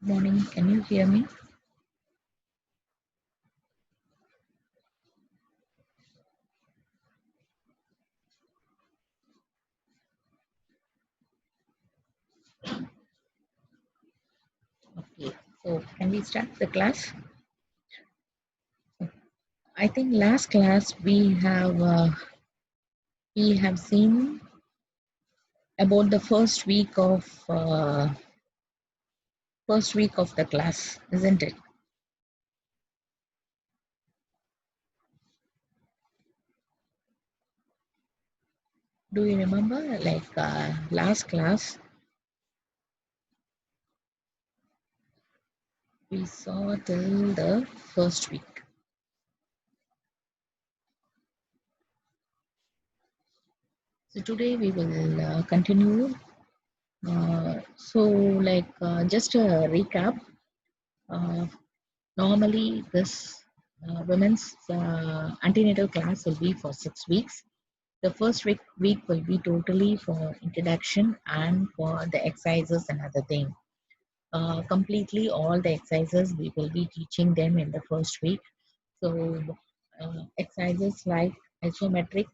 Morning, can you hear me? Okay, so can we start the class? I think last class we have seen about the first week of the class, isn't it? Do you remember? Like last class, we saw till the first week. So today we will continue. Just a recap. Uh, Normally, this women's antenatal class will be for 6 weeks. The first week will be totally for introduction and for the exercises and other thing. Completely all the exercises we will be teaching them in the first week. So exercises like isometric,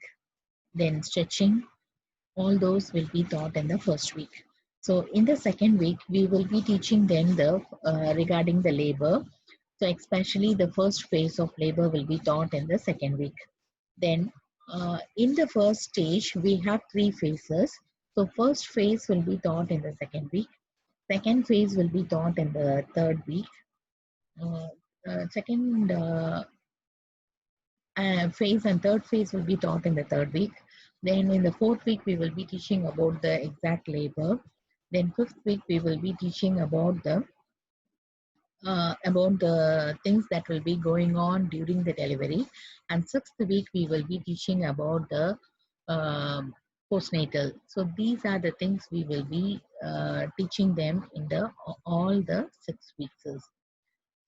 then stretching, all those will be taught in the first week. So in the second week, we will be teaching them the regarding the labor. So especially the first phase of labor will be taught in the second week. Then in the first stage, we have three phases. So first phase will be taught in the second week. Second phase will be taught in the third week. Uh, second phase and third phase will be taught in the third week. Then in the fourth week, we will be teaching about the exact labor. Then fifth week, we will be teaching about the things that will be going on during the delivery. And sixth week, we will be teaching about the postnatal. So these are the things we will be teaching them in the all the 6 weeks.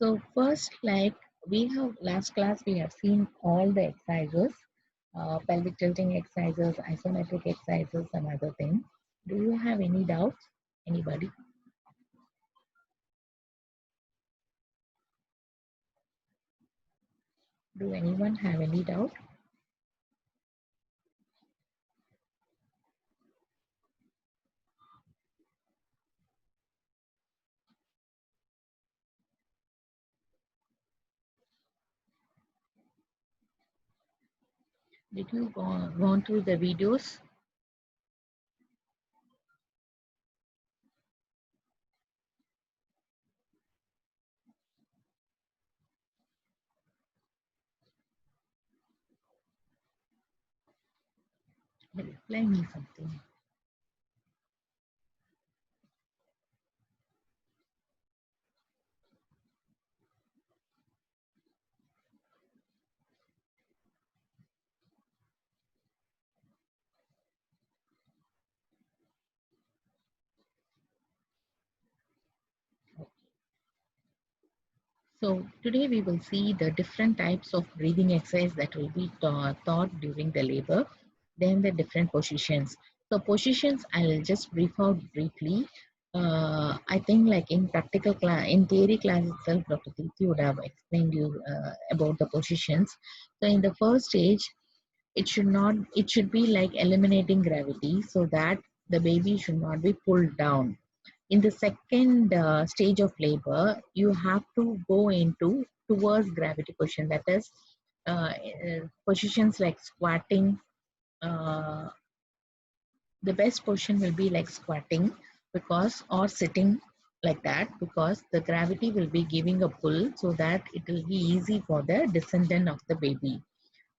So first, like we have last class, we have seen all the exercises, pelvic tilting exercises, isometric exercises, and other things. Do you have any doubts? Anybody? Do anyone have any doubt? Did you gone through the videos? Reply me something. So today we will see the different types of breathing exercise that will be taught during the labor, then the different positions. So positions, I'll just brief out briefly. I think like in practical class, in theory class itself, Dr. Preeti would have explained you about the positions. So in the first stage, it should be like eliminating gravity so that the baby should not be pulled down. In the second stage of labor, you have to go into towards gravity position. That is positions like squatting. Uh, the best position will be like squatting because or sitting like that because the gravity will be giving a pull so that it will be easy for the descendant of the baby.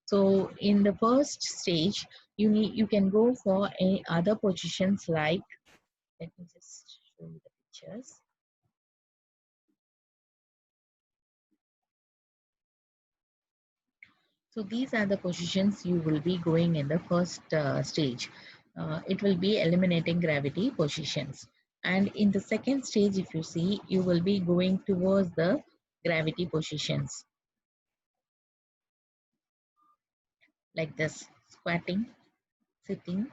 So in the first stage, you can go for any other positions like, let me just show you the pictures. So these are the positions you will be going in the first stage. It will be eliminating gravity positions. And in the second stage, if you see, you will be going towards the gravity positions like this, squatting, sitting.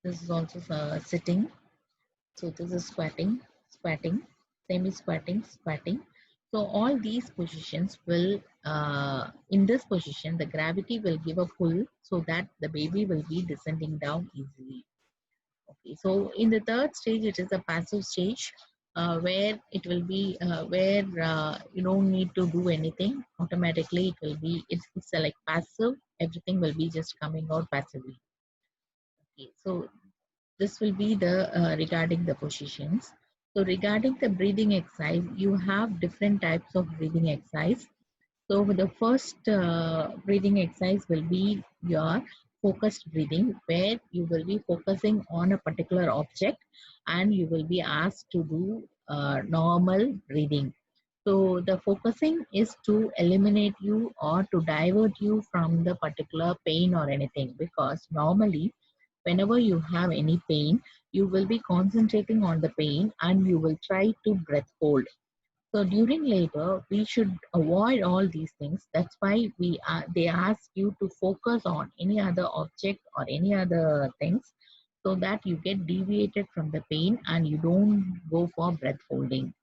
This is also sitting. So this is squatting, squatting. semi-squatting, squatting. So all these positions will, in this position, the gravity will give a pull so that the baby will be descending down easily. Okay, so in the third stage, it is a passive stage where it will be where you don't need to do anything. Automatically, it will be it's a like passive. Everything will be just coming out passively. Okay, so this will be the regarding the positions. So regarding the breathing exercise, you have different types of breathing exercise. So the first breathing exercise will be your focused breathing, where you will be focusing on a particular object and you will be asked to do normal breathing. So the focusing is to eliminate you or to divert you from the particular pain or anything, because normally whenever you have any pain, you will be concentrating on the pain and you will try to breath hold. So during labor, we should avoid all these things. That's why they ask you to focus on any other object or any other things, so that you get deviated from the pain and you don't go for breath holding.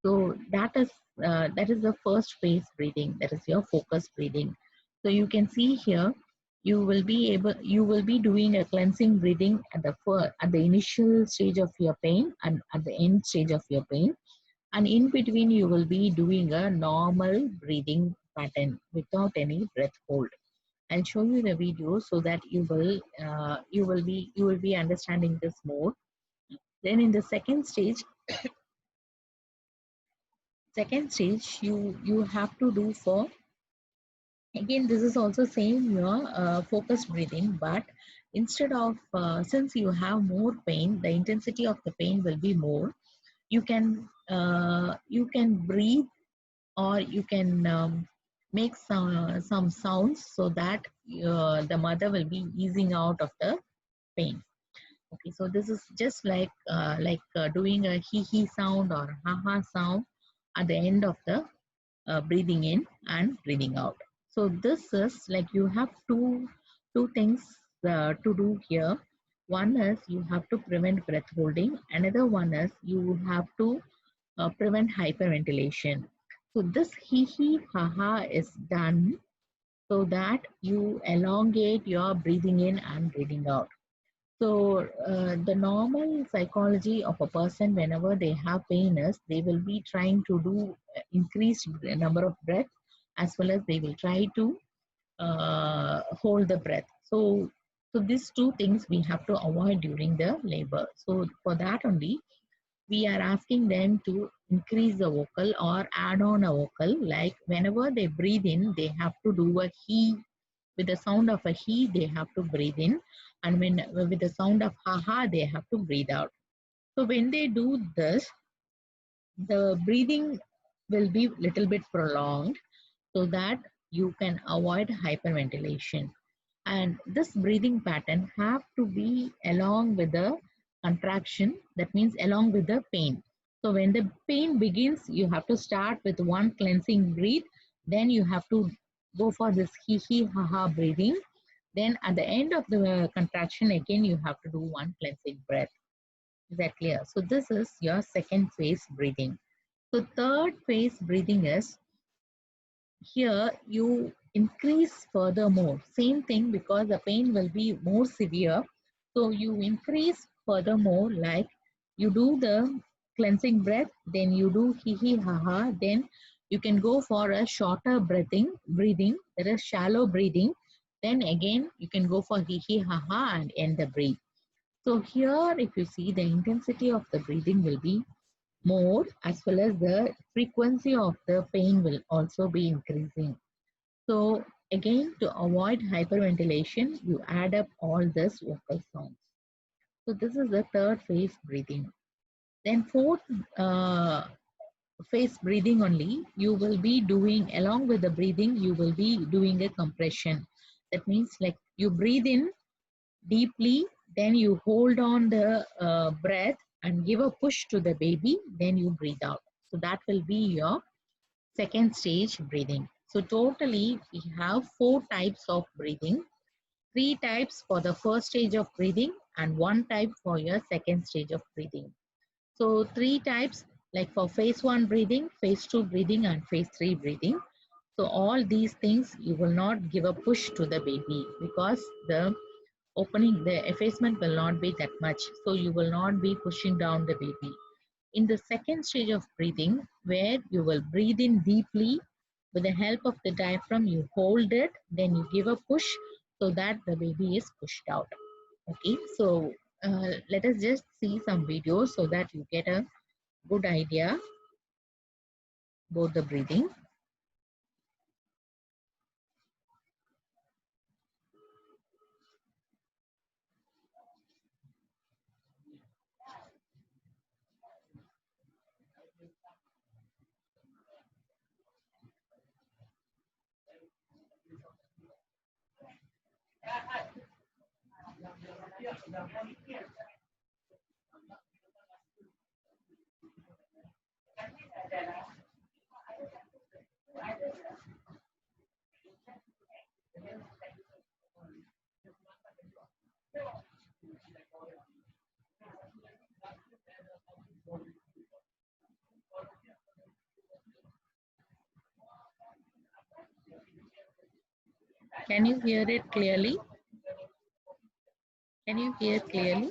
So that is the first phase breathing. That is your focus breathing. So you can see here, you will be doing a cleansing breathing at the initial stage of your pain and at the end stage of your pain, and in between you will be doing a normal breathing pattern without any breath hold. I'll show you the video so that you will be understanding this more. Then in the second stage you have to do for, again this is also same your focused breathing, but instead of since you have more pain, the intensity of the pain will be more. You can breathe, or you can make some sounds so that the mother will be easing out of the pain. Okay, so this is just like doing a he he sound or ha ha sound at the end of the breathing in and breathing out. So this is like you have two things to do here. One is you have to prevent breath holding. Another one is you have to prevent hyperventilation. So this he he ha ha is done so that you elongate your breathing in and breathing out. So the normal psychology of a person whenever they have pain is they will be trying to do increased number of breaths, as well as they will try to hold the breath. So these two things we have to avoid during the labor. So for that only, we are asking them to increase the vocal or add on a vocal. Like whenever they breathe in, they have to do a he. With the sound of a he, they have to breathe in, and when with the sound of ha ha, they have to breathe out. So when they do this, the breathing will be little bit prolonged so that you can avoid hyperventilation. And this breathing pattern have to be along with the contraction, that means along with the pain. So when the pain begins, you have to start with one cleansing breath, then you have to go for this he he ha ha breathing, then at the end of the contraction again you have to do one cleansing breath. Is that clear? So this is your second phase breathing. So third phase breathing is, here you increase furthermore. Same thing, because the pain will be more severe. So you increase furthermore, like you do the cleansing breath, then you do he he ha ha, then you can go for a shorter breathing. There is shallow breathing. Then again you can go for he he ha ha and end the breath. So here if you see, the intensity of the breathing will be more, as well as the frequency of the pain will also be increasing. So again, to avoid hyperventilation, you add up all this vocal sounds. So this is the third phase breathing. Then fourth phase breathing only, you will be doing, along with the breathing, you will be doing a compression. That means like you breathe in deeply, then you hold on the breath and give a push to the baby, then you breathe out. So that will be your second stage breathing. So totally we have 4 types of breathing, 3 types for the first stage of breathing and 1 type for your second stage of breathing. So 3 types like for phase 1 breathing, phase 2 breathing, and phase 3 breathing. So all these things you will not give a push to the baby because the effacement will not be that much. So you will not be pushing down the baby. In the second stage of breathing, where you will breathe in deeply with the help of the diaphragm, you hold it, then you give a push so that the baby is pushed out. Okay, so let us just see some videos so that you get a good idea about the breathing. Can you hear it clearly? Can you hear clearly?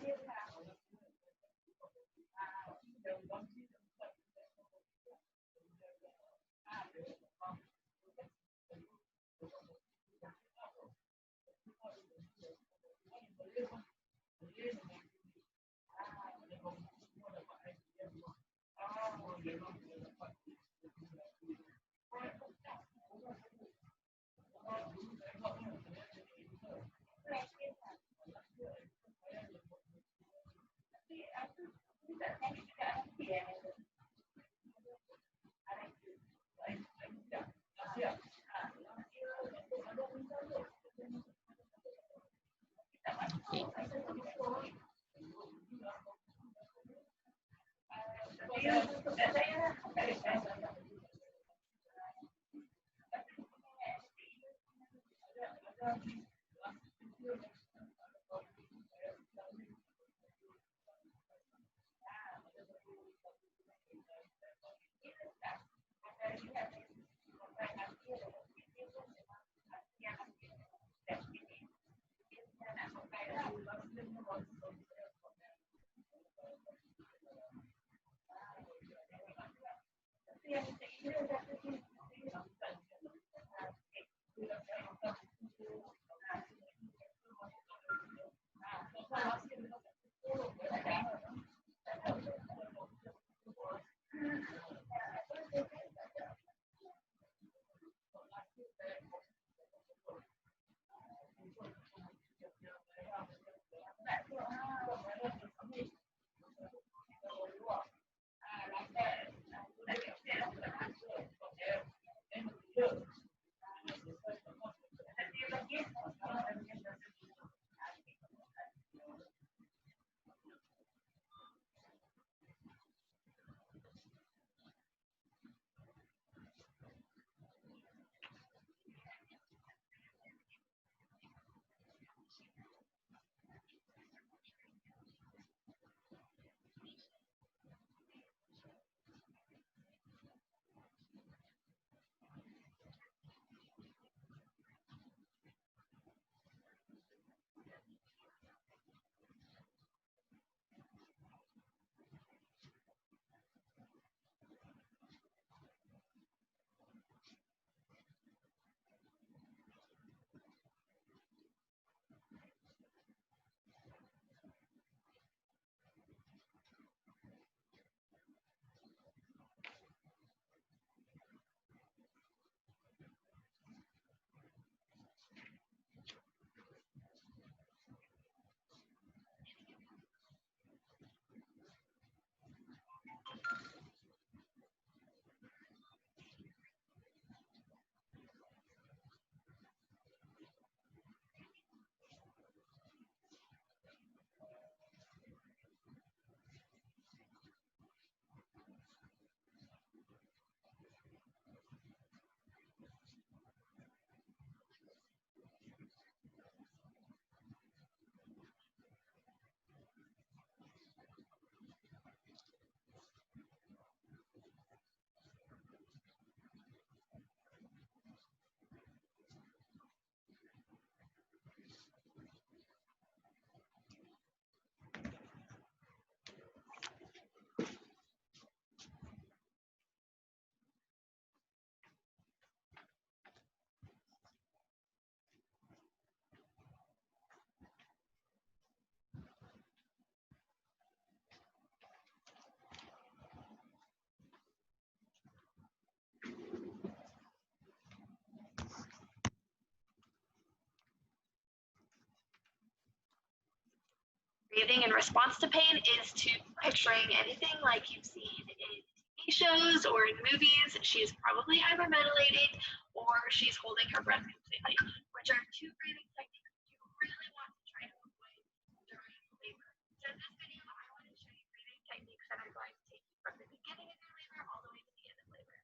breathing in response to pain is to picturing anything like you've seen in TV shows or in movies. She's probably hyperventilating or she's holding her breath completely, which are two breathing techniques you really want to try to avoid during labor. So in this video, I want to show you breathing techniques that are going to take you from the beginning of your labor all the way to the end of labor.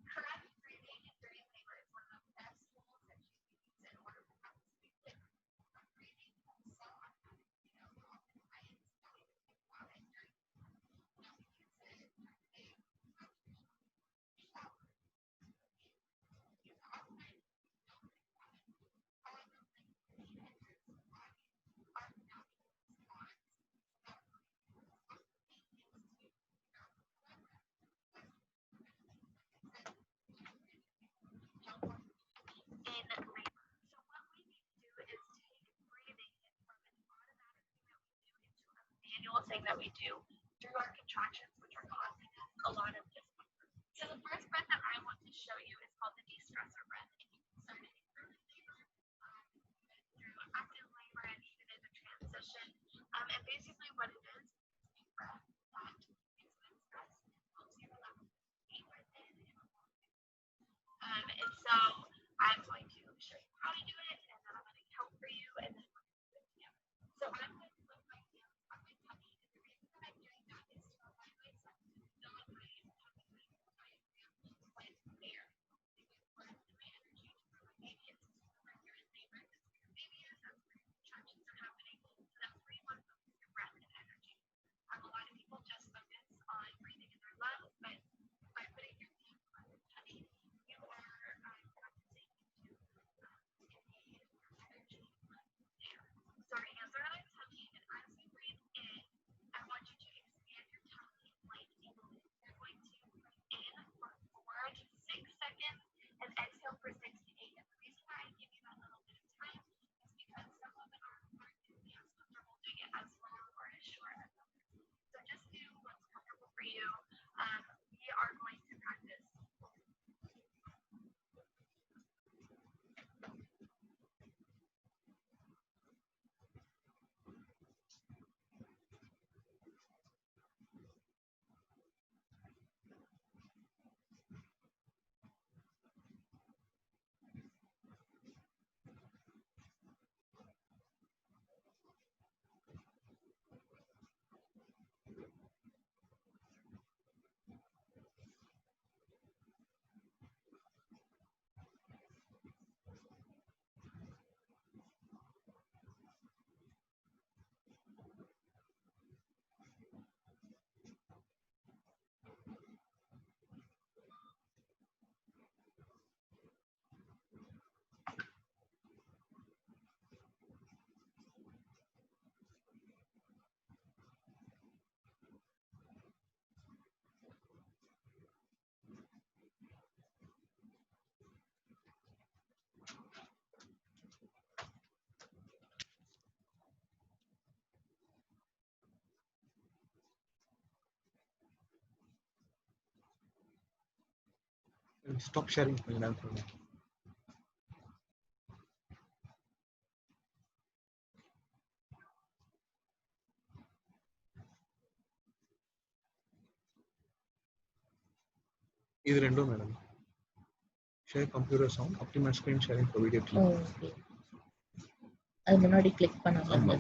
Correct breathing during labor is one of the best tools that you can use in order to practice labor. Breathing is so automatic, often I don't even think about it during in labor. So what we need to do is take breathing from an automatic thing that we do into a manual thing that we do through our contractions, which are causing us a lot of discomfort. So the first breath that I want to show you is called the de-stressor breath. And you can start it in early labor, through active labor, and even in a transition. And basically what it is a breath that makes good stress and helps you relax. And so I'm going to show you how to do it, and then I'm going to count for you, and then we're going to do it together. So I'm going to put my hands on my tummy, and the reason that I'm doing that is to remind myself to fill up my tummy with air. It's important to my energy to where my baby is. When you're in labor, that's where your baby is, that's where your contractions are happening, so that's where you want to focus your breath and energy. A lot of people just focus on breathing in their lungs, but by putting your hands on your tummy, you are practicing to energy there. So our hands are on our tummy, and as we breathe in, I want you to expand your tummy like a balloon. You're going to breathe in for 4 to 6 seconds and exhale for 6 to 8. And the reason why I give you that little bit of time is because some women aren't as comfortable doing it as long or as short as others. So just do what's comfortable for you. We are going to practice. Stop sharing my lamp for me. இது ரெண்டும் madam share computer sound optimise screen sharing for video clip. Okay, அது முன்னாடி click பண்ணாம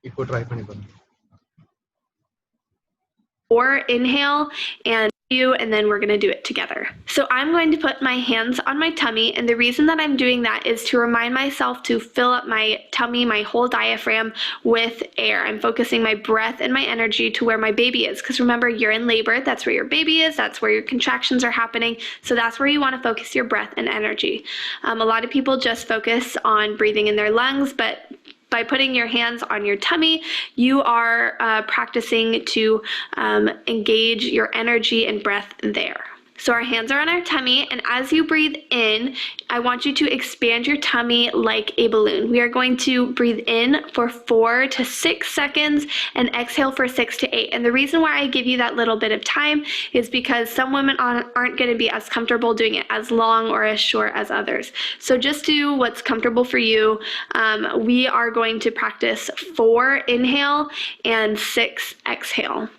இப்போ try பண்ணி பாருங்க. Or inhale and you, and then we're going to do it together. So I'm going to put my hands on my tummy, and the reason that I'm doing that is to remind myself to fill up my tummy, my whole diaphragm, with air. I'm focusing my breath and my energy to where my baby is, because remember, you're in labor, that's where your baby is, that's where your contractions are happening, so that's where you want to focus your breath and energy. A lot of people just focus on breathing in their lungs, but by putting your hands on your tummy, you are practicing to engage your energy and breath there. So our hands are on our tummy, and as you breathe in, I want you to expand your tummy like a balloon. We are going to breathe in for 4 to 6 seconds and exhale for 6 to 8. And the reason why I give you that little bit of time is because some women aren't going to be as comfortable doing it as long or as short as others. So just do what's comfortable for you. We are going to practice 4 inhale and 6 exhale.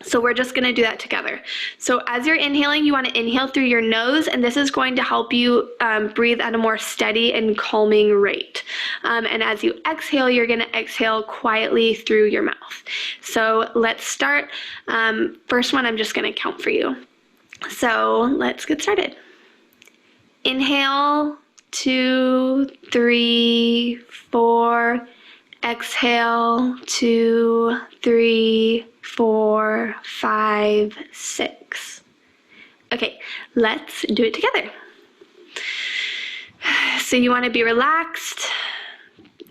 So we're just going to do that together. So as you're inhaling, you want to inhale through your nose, and this is going to help you breathe at a more steady and calming rate. And as you exhale, you're going to exhale quietly through your mouth. So let's start. First one, I'm just going to count for you. So let's get started. Inhale, 2, 3, 4. Exhale, 2, 3, 4, 5, 6. Okay, let's do it together. So you want to be relaxed.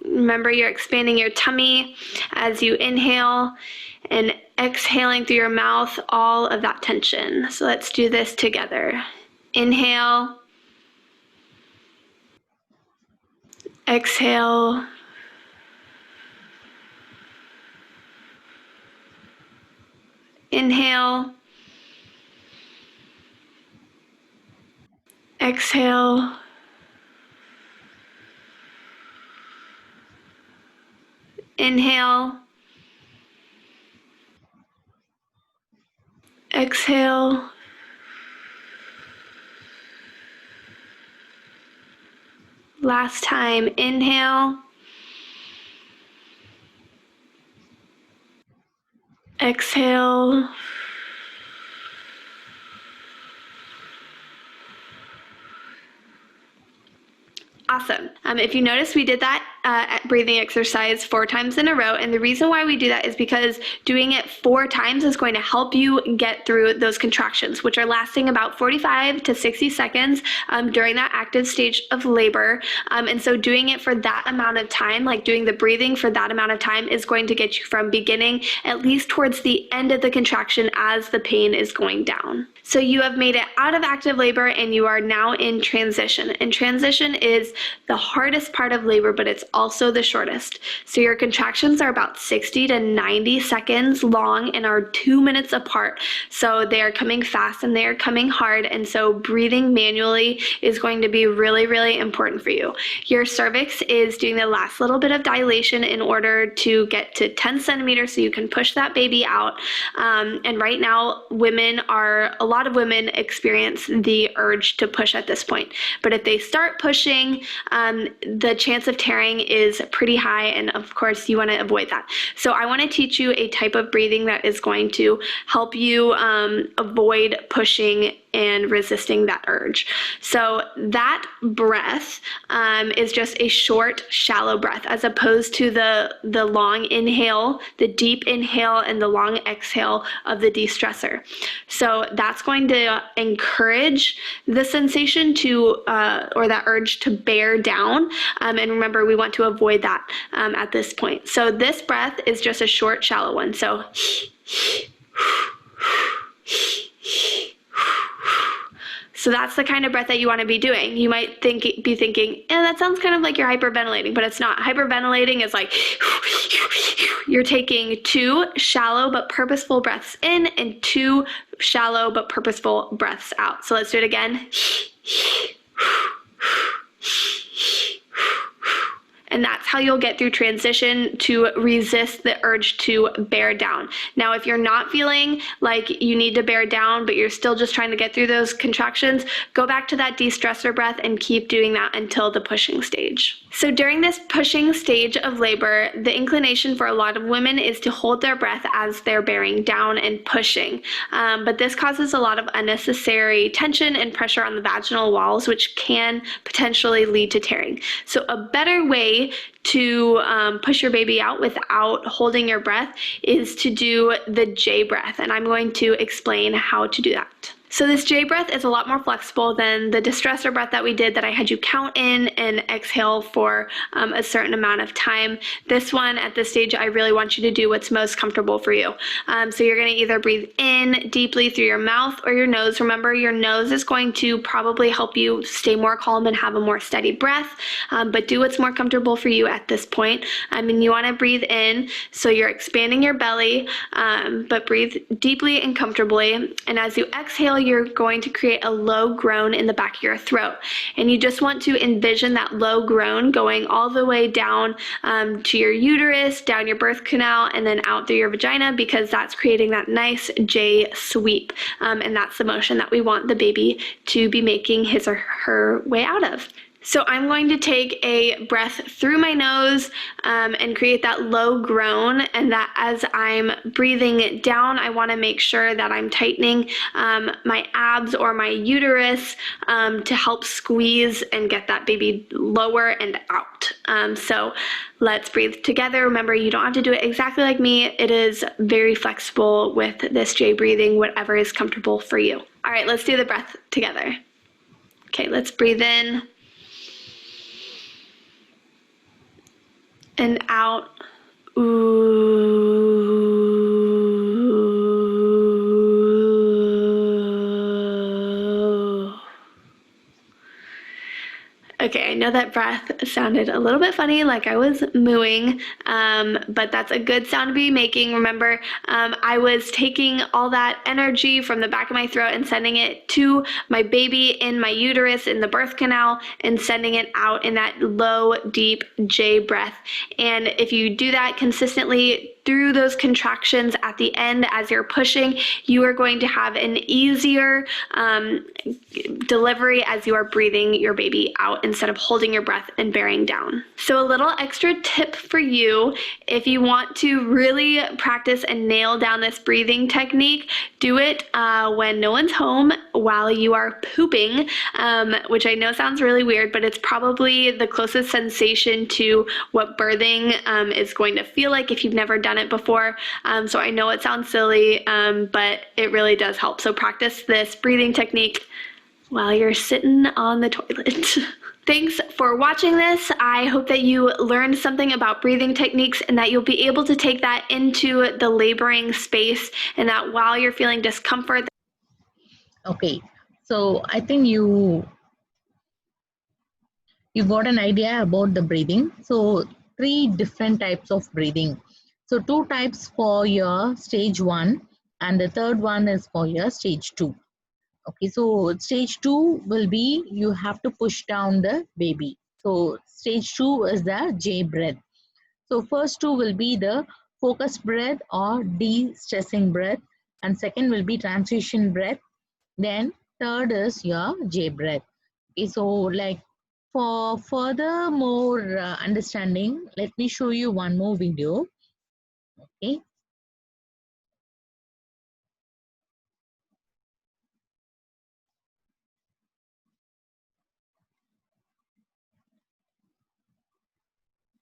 Remember, you're expanding your tummy as you inhale and exhaling through your mouth all of that tension. So let's do this together. Inhale. Exhale. Inhale. Exhale. Inhale. Exhale. Last time. Inhale. Exhale. Awesome. If you notice, we did that breathing exercise 4 times in a row, and the reason why we do that is because doing it 4 times is going to help you get through those contractions, which are lasting about 45 to 60 seconds during that active stage of labor. And so doing it for that amount of time, like doing the breathing for that amount of time, is going to get you from beginning at least towards the end of the contraction as the pain is going down. So you have made it out of active labor and you are now in transition. And transition is the hardest part of labor, but it's also the shortest. So your contractions are about 60 to 90 seconds long and are 2 minutes apart. So they are coming fast and they are coming hard. And so breathing manually is going to be really, really important for you. Your cervix is doing the last little bit of dilation in order to get to 10 centimeters so you can push that baby out. And right now, a lot of women experience the urge to push at this point. But if they start pushing, the chance of tearing is pretty high, and of course you want to avoid that. So I want to teach you a type of breathing that is going to help you avoid pushing and resisting that urge. So that breath is just a short, shallow breath, as opposed to the long inhale, the deep inhale, and the long exhale of the de-stressor. So that's going to encourage the sensation to, or that urge to bear down. And remember, we want to avoid that at this point. So this breath is just a short, shallow one. So So that's the kind of breath that you want to be doing. You might be thinking, that sounds kind of like you're hyperventilating, but it's not. Hyperventilating is like you're taking 2 shallow but purposeful breaths in and 2 shallow but purposeful breaths out. So let's do it again. And that's how you'll get through transition to resist the urge to bear down. Now, if you're not feeling like you need to bear down, but you're still just trying to get through those contractions, go back to that de-stressor breath and keep doing that until the pushing stage. So during this pushing stage of labor, the inclination for a lot of women is to hold their breath as they're bearing down and pushing. But this causes a lot of unnecessary tension and pressure on the vaginal walls, which can potentially lead to tearing. So a better way to push your baby out without holding your breath is to do the J breath, and I'm going to explain how to do that. So this J breath is a lot more flexible than the distressor breath that we did that I had you count in and exhale for a certain amount of time. This one at this stage, I really want you to do what's most comfortable for you. So you're going to either breathe in deeply through your mouth or your nose. Remember, your nose is going to probably help you stay more calm and have a more steady breath, but do what's more comfortable for you at this point. And you want to breathe in, so you're expanding your belly, but breathe deeply and comfortably. And as you exhale, you're going to create a low groan in the back of your throat. And you just want to envision that low groan going all the way down to your uterus, down your birth canal, and then out through your vagina, because that's creating that nice J sweep. And that's the motion that we want the baby to be making his or her way out of. So I'm going to take a breath through my nose and create that low groan, and that as I'm breathing down, I want to make sure that I'm tightening my abs or my uterus to help squeeze and get that baby lower and out. So let's breathe together. Remember, you don't have to do it exactly like me. It is very flexible with this J breathing, whatever is comfortable for you. All right, let's do the breath together. Okay, let's breathe in. And out. Ooh. Okay, I know that breath sounded a little bit funny, like I was mooing, but that's a good sound to be making. Remember, I was taking all that energy from the back of my throat and sending it to my baby in my uterus, in the birth canal, and sending it out in that low, deep J breath. And if you do that consistently through those contractions at the end as you're pushing, you are going to have an easier delivery as you are breathing your baby out instead of holding your breath and bearing down. So a little extra tip for you, if you want to really practice and nail down this breathing technique, do it when no one's home while you are pooping, which I know sounds really weird, but it's probably the closest sensation to what birthing is going to feel like if you've never done it before. So I know it sounds silly, but it really does help. So practice this breathing technique while you're sitting on the toilet. Thanks for watching this. I hope that you learned something about breathing techniques and that you'll be able to take that into the laboring space, and that while you're feeling discomfort. Okay, so I think you got an idea about the breathing. So 3 different types of breathing. So 2 types for your stage 1, and the third one is for your stage 2. Okay, so stage 2 will be you have to push down the baby. So stage 2 is the J breath. So first 2 will be the focused breath or de-stressing breath, and second will be transition breath. Then third is your J breath. Okay, so like for further more understanding, let me show you one more video. Okay.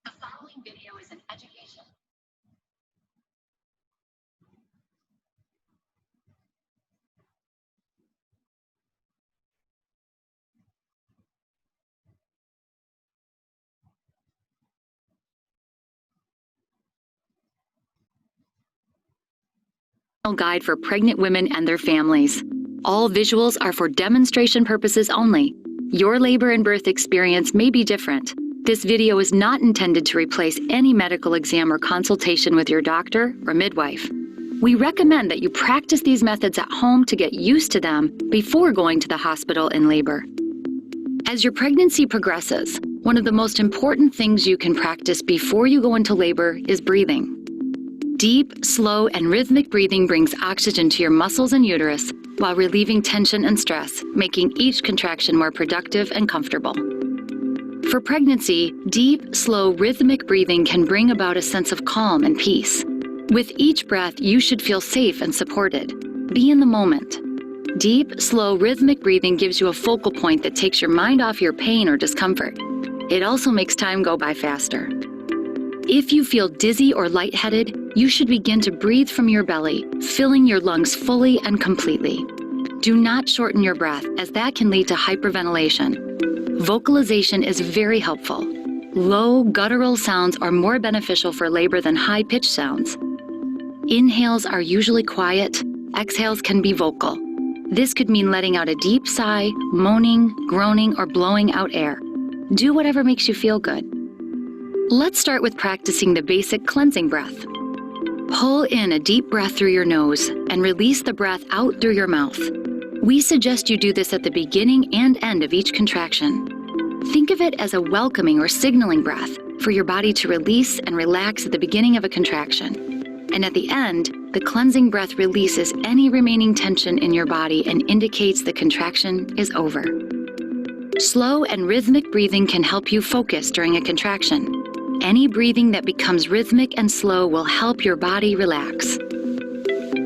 The following video is an education. Guide for pregnant women and their families. All visuals are for demonstration purposes only. Your labor and birth experience may be different. This video is not intended to replace any medical exam or consultation with your doctor or midwife. We recommend that you practice these methods at home to get used to them before going to the hospital in labor. As your pregnancy progresses, one of the most important things you can practice before you go into labor is breathing. Deep, slow, and rhythmic breathing brings oxygen to your muscles and uterus while relieving tension and stress, making each contraction more productive and comfortable. For pregnancy, deep, slow, rhythmic breathing can bring about a sense of calm and peace. With each breath, you should feel safe and supported. Be in the moment. Deep, slow, rhythmic breathing gives you a focal point that takes your mind off your pain or discomfort. It also makes time go by faster. If you feel dizzy or lightheaded, you should begin to breathe from your belly, filling your lungs fully and completely. Do not shorten your breath, as that can lead to hyperventilation. Vocalization is very helpful. Low, guttural sounds are more beneficial for labor than high-pitched sounds. Inhales are usually quiet, exhales can be vocal. This could mean letting out a deep sigh, moaning, groaning, or blowing out air. Do whatever makes you feel good. Let's start with practicing the basic cleansing breath. Pull in a deep breath through your nose and release the breath out through your mouth. We suggest you do this at the beginning and end of each contraction. Think of it as a welcoming or signaling breath for your body to release and relax at the beginning of a contraction. And at the end, the cleansing breath releases any remaining tension in your body and indicates the contraction is over. Slow and rhythmic breathing can help you focus during a contraction. Any breathing that becomes rhythmic and slow will help your body relax.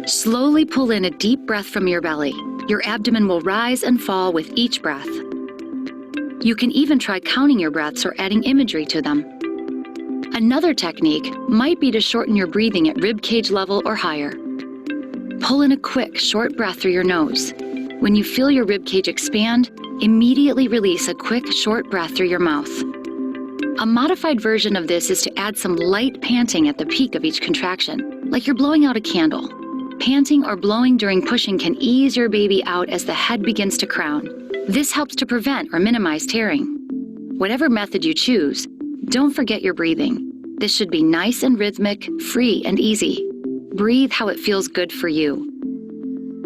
Slowly pull in a deep breath from your belly. Your abdomen will rise and fall with each breath. You can even try counting your breaths or adding imagery to them. Another technique might be to shorten your breathing at rib cage level or higher. Pull in a quick, short breath through your nose. When you feel your rib cage expand, immediately release a quick, short breath through your mouth. A modified version of this is to add some light panting at the peak of each contraction, like you're blowing out a candle. Panting or blowing during pushing can ease your baby out as the head begins to crown. This helps to prevent or minimize tearing. Whatever method you choose, don't forget your breathing. This should be nice and rhythmic, free and easy. Breathe how it feels good for you.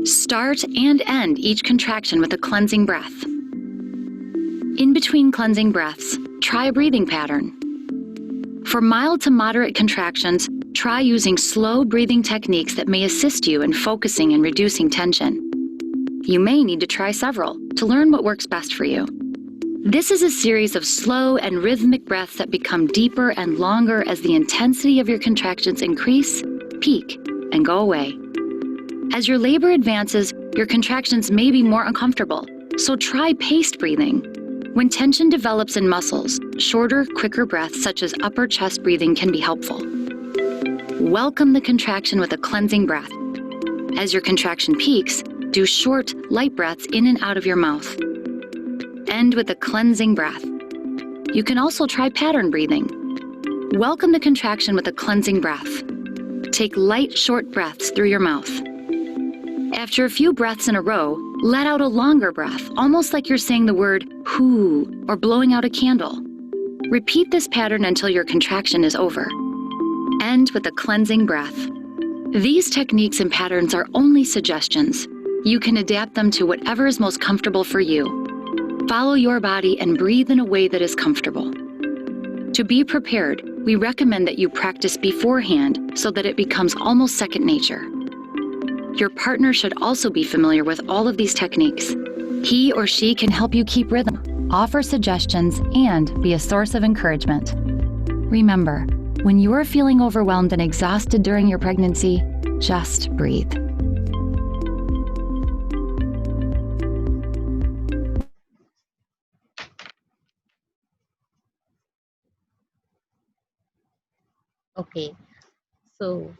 Start and end each contraction with a cleansing breath. In between cleansing breaths, try a breathing pattern. For mild to moderate contractions, try using slow breathing techniques that may assist you in focusing and reducing tension. You may need to try several to learn what works best for you. This is a series of slow and rhythmic breaths that become deeper and longer as the intensity of your contractions increase, peak, and go away. As your labor advances, your contractions may be more uncomfortable, so try paced breathing. When tension develops in muscles, shorter, quicker breaths such as upper chest breathing can be helpful. Welcome the contraction with a cleansing breath. As your contraction peaks, do short, light breaths in and out of your mouth. End with a cleansing breath. You can also try pattern breathing. Welcome the contraction with a cleansing breath. Take light, short breaths through your mouth. After a few breaths in a row, let out a longer breath, almost like you're saying the word "hoo" or blowing out a candle. Repeat this pattern until your contraction is over. End with a cleansing breath. These techniques and patterns are only suggestions. You can adapt them to whatever is most comfortable for you. Follow your body and breathe in a way that is comfortable. To be prepared, we recommend that you practice beforehand so that it becomes almost second nature. Your partner should also be familiar with all of these techniques. He or she can help you keep rhythm, offer suggestions, and be a source of encouragement. Remember, when you're feeling overwhelmed and exhausted during your pregnancy, just breathe. Okay, so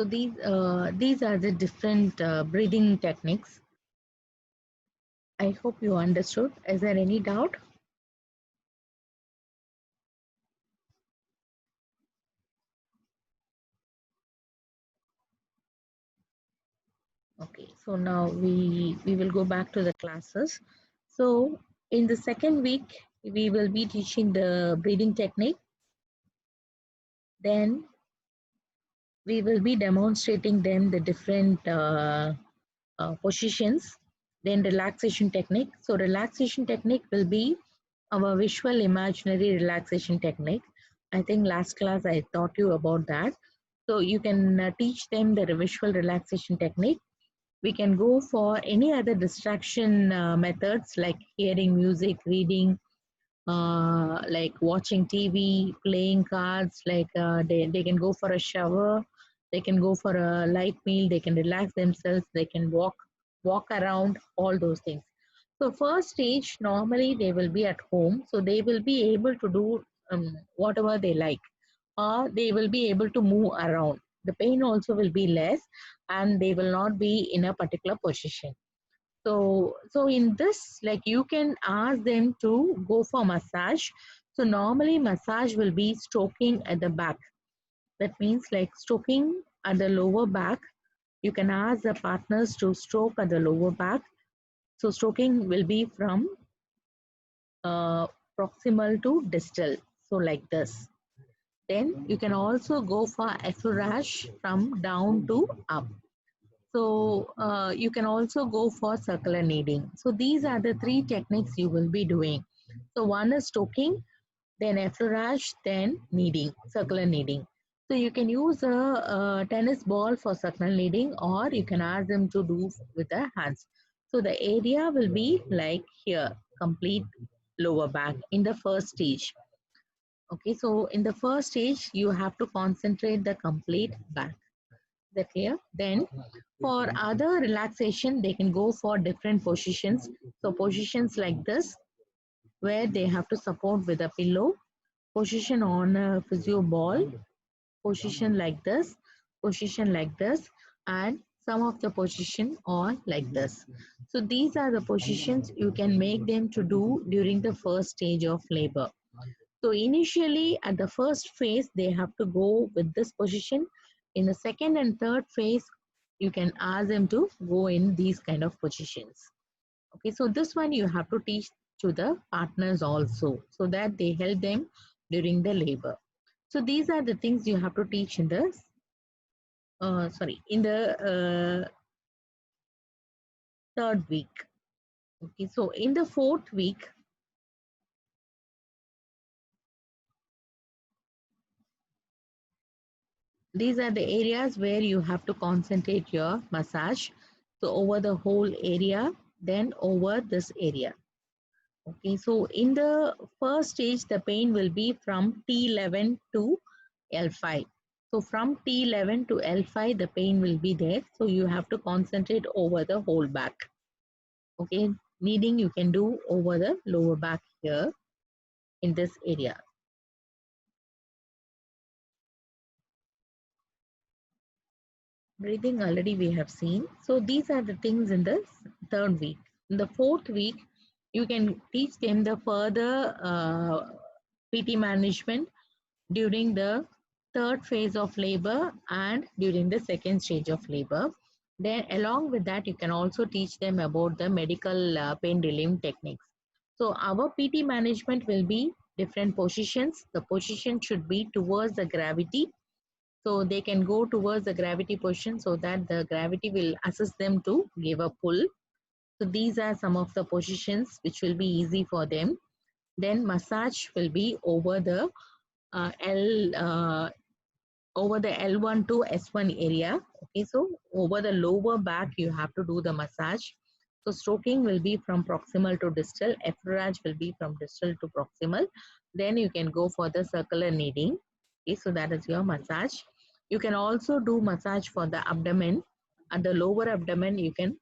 these are the different breathing techniques. I hope you understood. Is there any doubt? Okay, so now we will go back to the classes. So in the second week, we will be teaching the breathing technique. Then we will be demonstrating them the different positions. Then relaxation technique. So relaxation technique will be our visual imaginary relaxation technique. I think last class I taught you about that. So you can teach them the visual relaxation technique. We can go for any other distraction methods like hearing music, reading, like watching TV, playing cards, like they can go for a shower, they can go for a light meal, they can relax themselves, they can walk around, all those things. So first stage, normally they will be at home, so they will be able to do whatever they like, or they will be able to move around. the pain also will be less, and they will not be in a particular position. So in this, like, you can ask them to go for massage. So normally massage will be stroking at the back. That means like stroking at the lower back. You can ask the partners to stroke at the lower back. So stroking will be from proximal to distal. So like this. Then you can also go for effleurage from down to up. So you can also go for circular kneading. So these are the three techniques you will be doing. So one is stroking, then effleurage, then kneading, circular kneading. So you can use a tennis ball for circular kneading, or you can ask them to do with the hands. So the area will be like here, complete lower back in the first stage. Okay, so in the first stage, you have to concentrate the complete back. Is that clear? Then for other relaxation, they can go for different positions. So positions like this, where they have to support with a pillow, position on a physio ball, position like this, and some of the position are like this. So these are the positions you can make them to do during the first stage of labor. So initially at the first phase, they have to go with this position. In the second and third phase, you can ask them to go in these kind of positions. Okay, so this one you have to teach to the partners also, so that they help them during the labor. So these are the things you have to teach in the in the third week. Okay, so in the fourth week, these are the areas where you have to concentrate your massage. So over the whole area, then over this area. Okay, so in the first stage, the pain will be from T11 to L5. So from T11 to L5, the pain will be there. So you have to concentrate over the whole back. Okay, kneading you can do over the lower back here in this area. Breathing already we have seen. So these are the things in the third week. In the fourth week, you can teach them the further PT management during the third phase of labor and during the second stage of labor. Then along with that, you can also teach them about the medical pain relief techniques. So our PT management will be different positions. The position should be towards the gravity. So they can go towards the gravity position so that the gravity will assist them to give a pull. So these are some of the positions which will be easy for them. Then massage will be over the over the L1 to S1 area. Okay, so over the lower back, you have to do the massage. So stroking will be from proximal to distal. Effleurage will be from distal to proximal. Then you can go for the circular kneading. Okay, so that is your massage. You can also do massage for the abdomen. At the lower abdomen, you can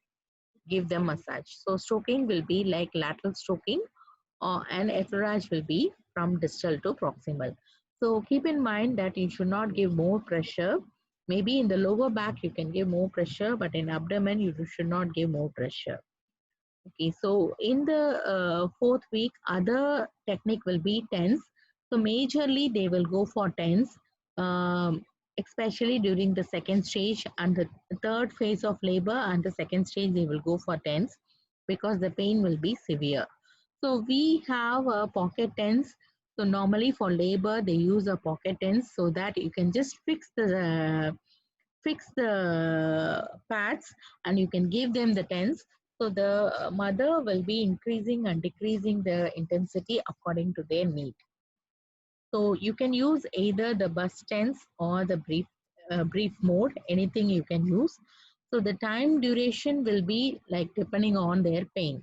give them massage. So stroking will be like lateral stroking, and effleurage will be from distal to proximal. So keep in mind that you should not give more pressure. Maybe in the lower back you can give more pressure, but in abdomen you should not give more pressure. Okay, so in the fourth week, other technique will be tense. So majorly they will go for tense, especially during the second stage and the third phase of labor, and the second stage they will go for tense because the pain will be severe. So we have a pocket tense. So normally for labor they use a pocket tense so that you can just fix the pads and you can give them the tense. So the mother will be increasing and decreasing the intensity according to their need. So you can use either the bus tense or the brief mode, anything you can use. So the time duration will be like depending on their pain.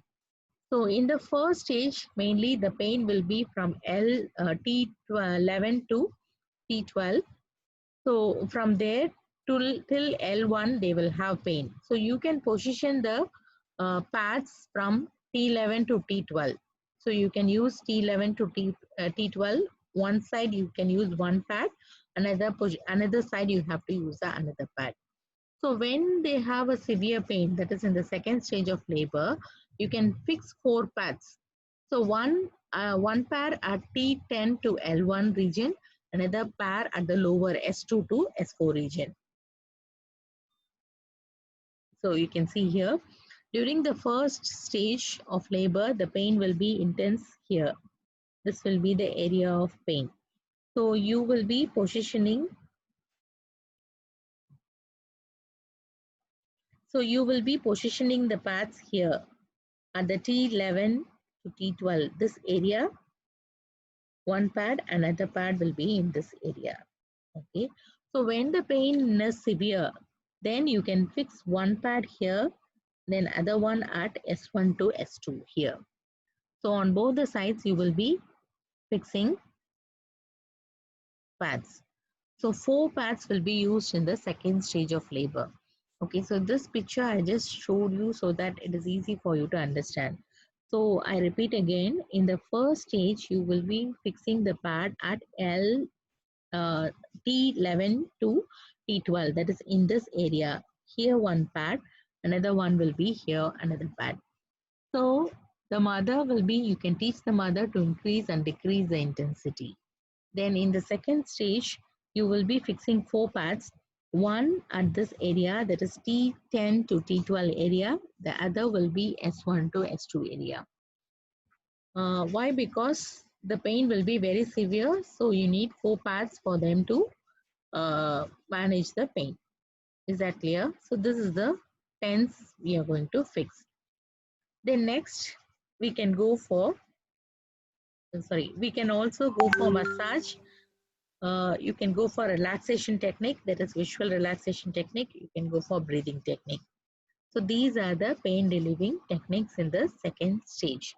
So in the first stage, mainly the pain will be from T11 to T12. So from there till L1, they will have pain. So you can position the pads from T11 to T12. So you can use T11 to T12 one side you can use one pad, another side you have to use another pad. So when they have a severe pain, that is in the second stage of labor, you can fix 4 pads. So one pad at T10 to L1 region, another pad at the lower S2 to S4 region. So you can see here, during the first stage of labor, the pain will be intense here. This will be the area of pain. So you will be positioning. So you will be positioning the pads here at the T11 to T12. This area, one pad, another pad will be in this area. Okay. So when the pain is severe, then you can fix one pad here, then other one at S1 to S2 here. So on both the sides, you will be fixing pads. So 4 pads will be used in the second stage of labor. Okay, so this picture I just showed you so that it is easy for you to understand. So I repeat again, in the first stage, you will be fixing the pad at T11 to T12, that is in this area. Here one pad, another one will be here, another pad. So the mother will be, you can teach the mother to increase and decrease the intensity. Then in the second stage, you will be fixing 4 pads, one at this area, that is T10 to T12 area. The other will be S1 to S2 area. Why? Because the pain will be very severe, so you need 4 pads for them to manage the pain. Is that clear? So this is the pens we are going to fix. Then next, we can go for, we can also go for massage. You can go for relaxation technique, that is visual relaxation technique. You can go for breathing technique. So these are the pain relieving techniques in the second stage.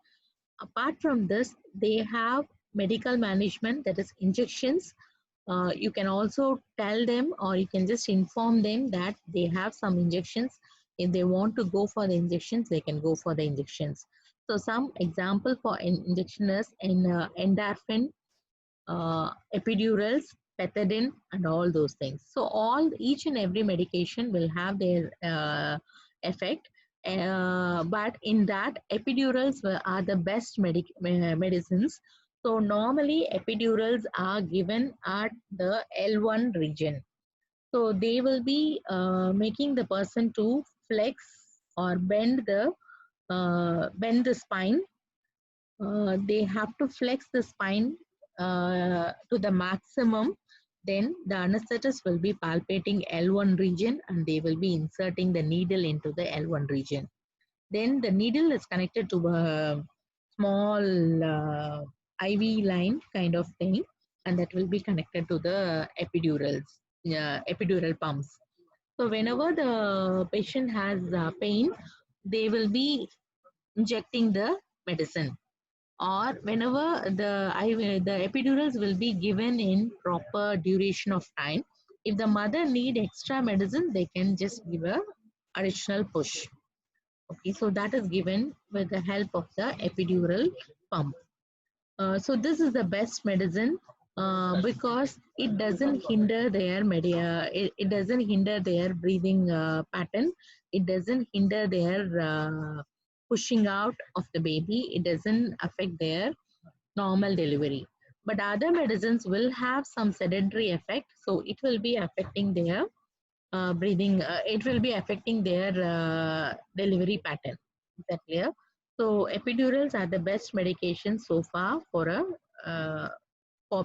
Apart from this, they have medical management, that is injections. You can also tell them, or you can just inform them that they have some injections. If they want to go for the injections, they can go for the injections. So some example for injection is in endorphin, epidurals, pethidine, and all those things. So each and every medication will have their effect. But in that, epidurals are the best medicines. So normally epidurals are given at the L1 region. So they will be making the person to flex or bend the spine. They have to flex the spine to the maximum. Then the anesthetist will be palpating L1 region and they will be inserting the needle into the L1 region. Then the needle is connected to a small IV line kind of thing, and that will be connected to the epidural pumps. So whenever the patient has pain, they will be injecting the medicine, or whenever the epidurals will be given in proper duration of time. If the mother need extra medicine, they can just give a additional push. Okay, so that is given with the help of the epidural pump. So this is the best medicine because it doesn't hinder their it doesn't hinder their breathing pattern. It doesn't hinder their pushing out of the baby. It doesn't affect their normal delivery. But other medicines will have some sedentary effect, so it will be affecting their breathing. It will be affecting their delivery pattern. Is that clear? So epidurals are the best medication so far for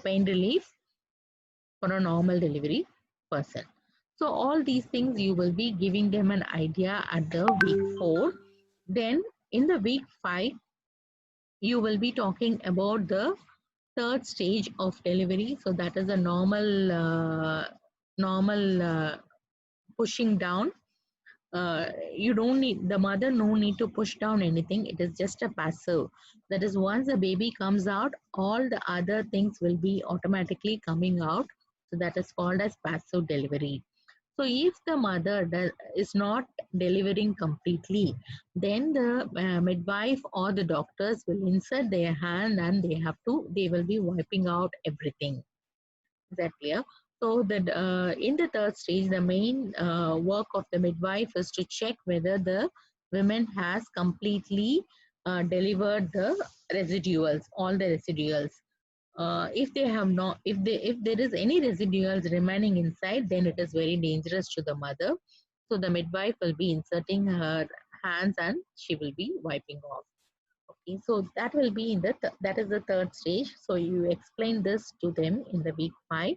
pain relief for a normal delivery person. So all these things you will be giving them an idea at the week 4. Then in the week 5, you will be talking about the third stage of delivery. So that is a normal pushing down. You don't need, the mother no need to push down anything. It is just a passive. That is, once the baby comes out, all the other things will be automatically coming out. So that is called as passive delivery. So if the mother is not delivering completely, then the midwife or the doctors will insert their hand and they will be wiping out everything. Is that clear? So that in the third stage, the main work of the midwife is to check whether the woman has completely delivered the residuals, all the residuals. If they have not, if there is any residuals remaining inside, then it is very dangerous to the mother. So the midwife will be inserting her hands and she will be wiping off. Okay, so that will be in the that is the third stage. So you explain this to them in the week 5.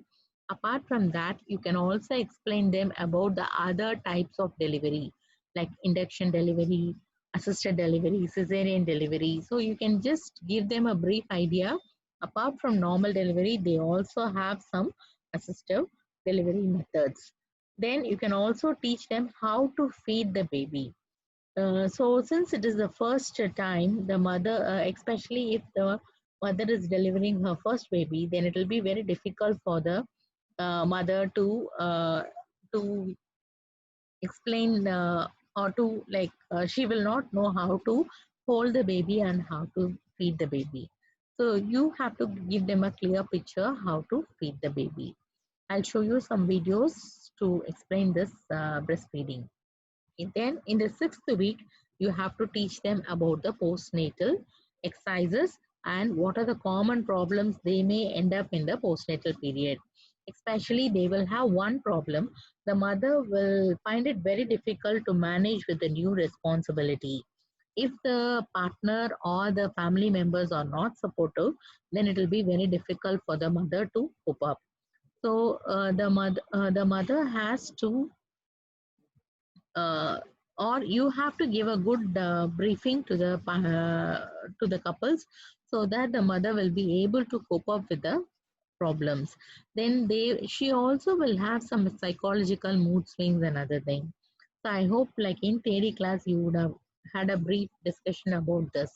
Apart from that, you can also explain them about the other types of delivery, like induction delivery, assisted delivery, cesarean delivery. So you can just give them a brief idea. Apart from normal delivery, they also have some assisted delivery methods. Then you can also teach them how to feed the baby. So since it is the first time, the mother, especially if the mother is delivering her first baby, then it will be very difficult for the mother to explain or to like she will not know how to hold the baby and how to feed the baby. So you have to give them a clear picture how to feed the baby. I'll show you some videos to explain this breastfeeding. Then in the 6th week, you have to teach them about the postnatal exercises and what are the common problems they may end up in the postnatal period. Especially they will have one problem. The mother will find it very difficult to manage with the new responsibility. If the partner or the family members are not supportive, then it will be very difficult for the mother to cope up. So the mother has to uh, or you have to give a good briefing to the couples so that the mother will be able to cope up with the problems. Then she also will have some psychological mood swings and other things. So I hope like in theory class you would have had a brief discussion about this.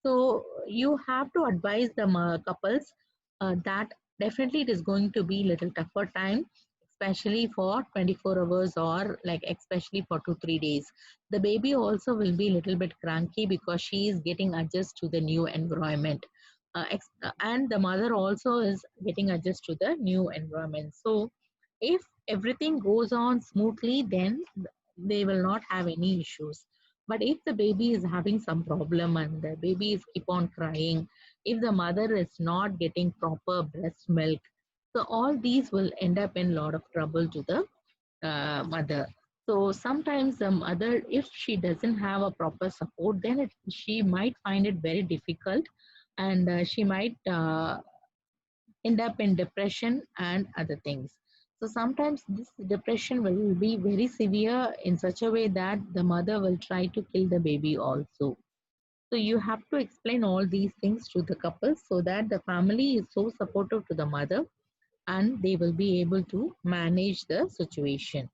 So you have to advise the couples that definitely it is going to be little tougher time, especially for 24 hours or like especially for 2 3 days. The baby also will be a little bit cranky because she is getting adjusted to the new environment. And the mother also is getting adjusted to the new environment. So if everything goes on smoothly, then they will not have any issues. But if the baby is having some problem and the baby is keep on crying, if the mother is not getting proper breast milk, so all these will end up in a lot of trouble to the mother. So sometimes the mother, if she doesn't have a proper support, then she might find it very difficult, and she might end up in depression and other things. So sometimes this depression will be very severe in such a way that the mother will try to kill the baby also. So you have to explain all these things to the couple so that the family is so supportive to the mother and they will be able to manage the situation.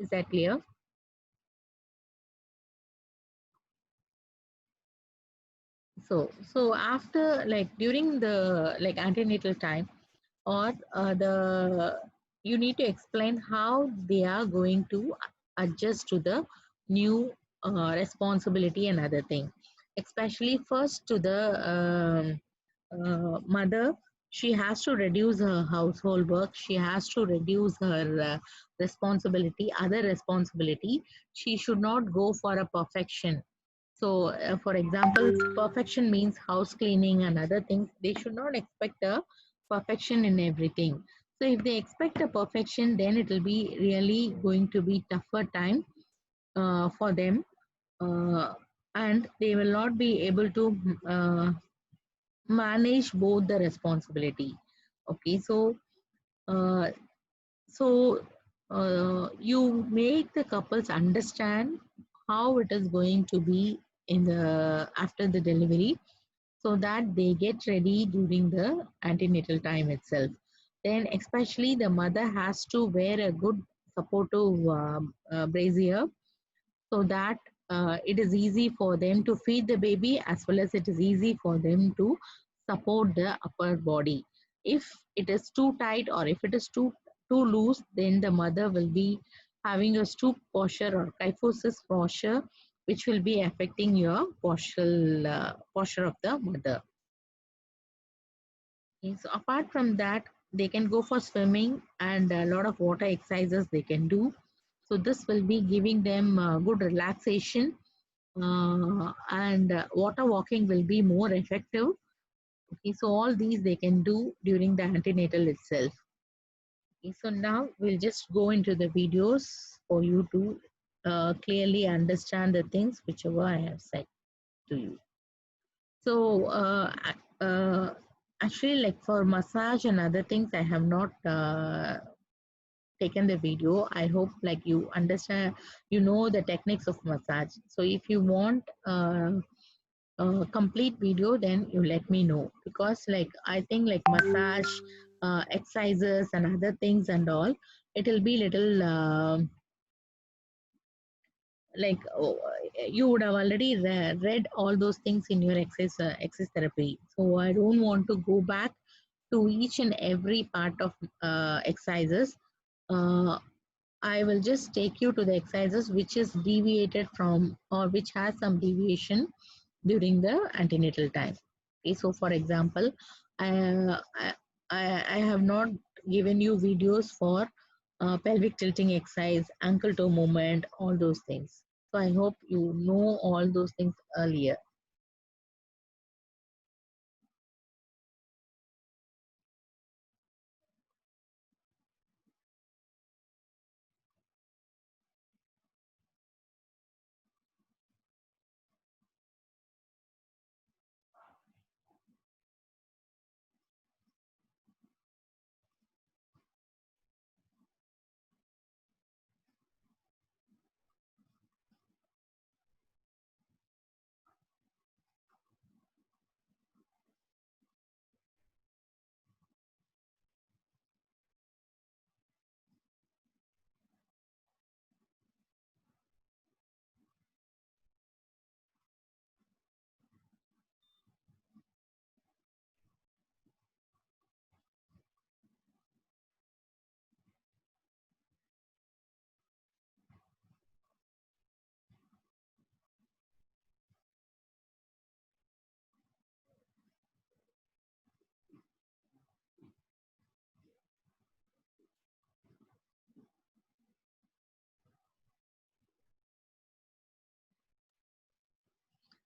Is that clear? So after like during the like antenatal time or the you need to explain how they are going to adjust to the new responsibility and other thing, especially first to the mother. She has to reduce her household work, she has to reduce her responsibility, other responsibility. She should not go for a perfection. So for example, perfection means house cleaning and other things. They should not expect a perfection in everything. So if they expect a perfection, then it will be really going to be tougher time for them, uh, and they will not be able to manage both the responsibility. Okay, uh, so you make the couples understand how it is going to be in the after the delivery, so that they get ready during the antenatal time itself. Then especially the mother has to wear a good supportive brassiere so that it is easy for them to feed the baby as well as it is easy for them to support the upper body. If it is too tight or if it is too too loose, then the mother will be having a stoop posture or kyphosis posture, which will be affecting your postural posture of the mother. Okay, so apart from that, they can go for swimming and a lot of water exercises they can do. So this will be giving them good relaxation, and water walking will be more effective. Okay, so all these they can do during the antenatal itself. Okay, so now we'll just go into the videos for you to clearly understand the things whichever I have said to you. So actually, like for massage and other things, I have not taken the video. I hope like you understand, you know the techniques of massage. So if you want complete video, then you let me know, because like I think like massage exercises and other things and all, it will be little like you would have already read all those things in your exercise therapy. So I don't want to go back to each and every part of exercises. uh, I will just take you to the exercises which is deviated from, or which has some deviation during the antenatal time. Okay, so for example, I, I have not given you videos for pelvic tilting exercise, ankle toe movement, all those things. So I hope you know all those things earlier.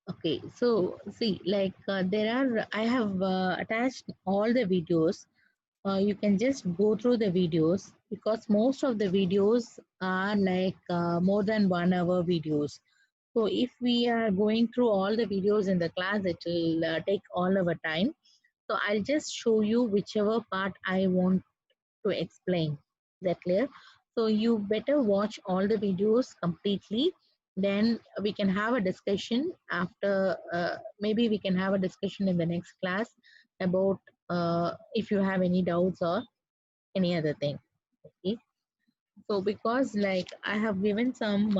Okay, so see, like there are, I have attached all the videos. You can just go through the videos, because most of the videos are like more than 1 hour videos. So if we are going through all the videos in the class, it will take all our time. So I'll just show you whichever part I want to explain. Is that clear? So you better watch all the videos completely. Then we can have a discussion after, maybe we can have a discussion in the next class about if you have any doubts or any other thing. Okay. So because like I have given some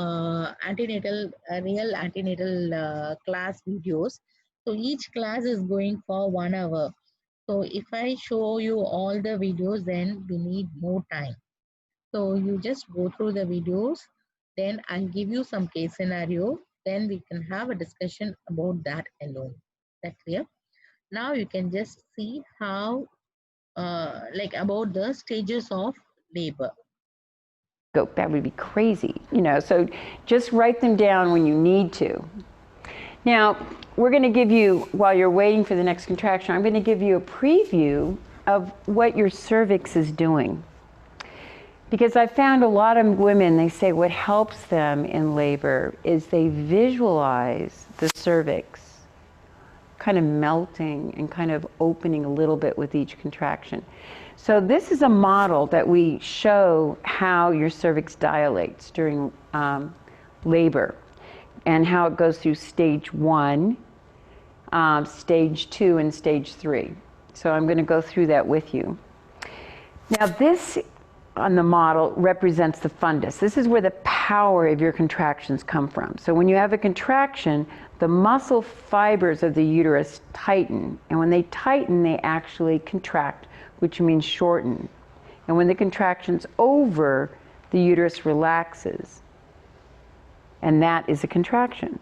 antenatal, real antenatal class videos. So each class is going for 1 hour. So if I show you all the videos, then we need more time. So you just go through the videos, then I'll give you some case scenario, then we can have a discussion about that alone. That clear? Now you can just see how, like about the stages of labor. That would be crazy, so just write them down when you need to. Now, we're going to give you, while you're waiting for the next contraction, I'm going to give you a preview of what your cervix is doing. Because I found a lot of women, they say what helps them in labor is they visualize the cervix kind of melting and kind of opening a little bit with each contraction. So this is a model that we show how your cervix dilates during labor and how it goes through stage 1, stage 2, and stage 3. So I'm going to go through that with you. Now this on the model represents the fundus. This is where the power of your contractions come from. So when you have a contraction, the muscle fibers of the uterus tighten. And when they tighten, they actually contract, which means shorten. And when the contraction's over, the uterus relaxes. And that is a contraction.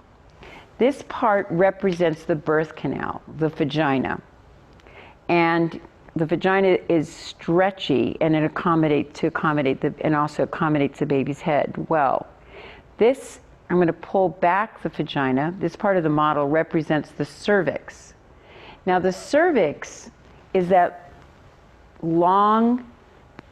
This part represents the birth canal, the vagina. And the vagina is stretchy, and it also accommodates the baby's head well. This, I'm going to pull back the vagina. This part of the model represents the cervix. Now the cervix is that long,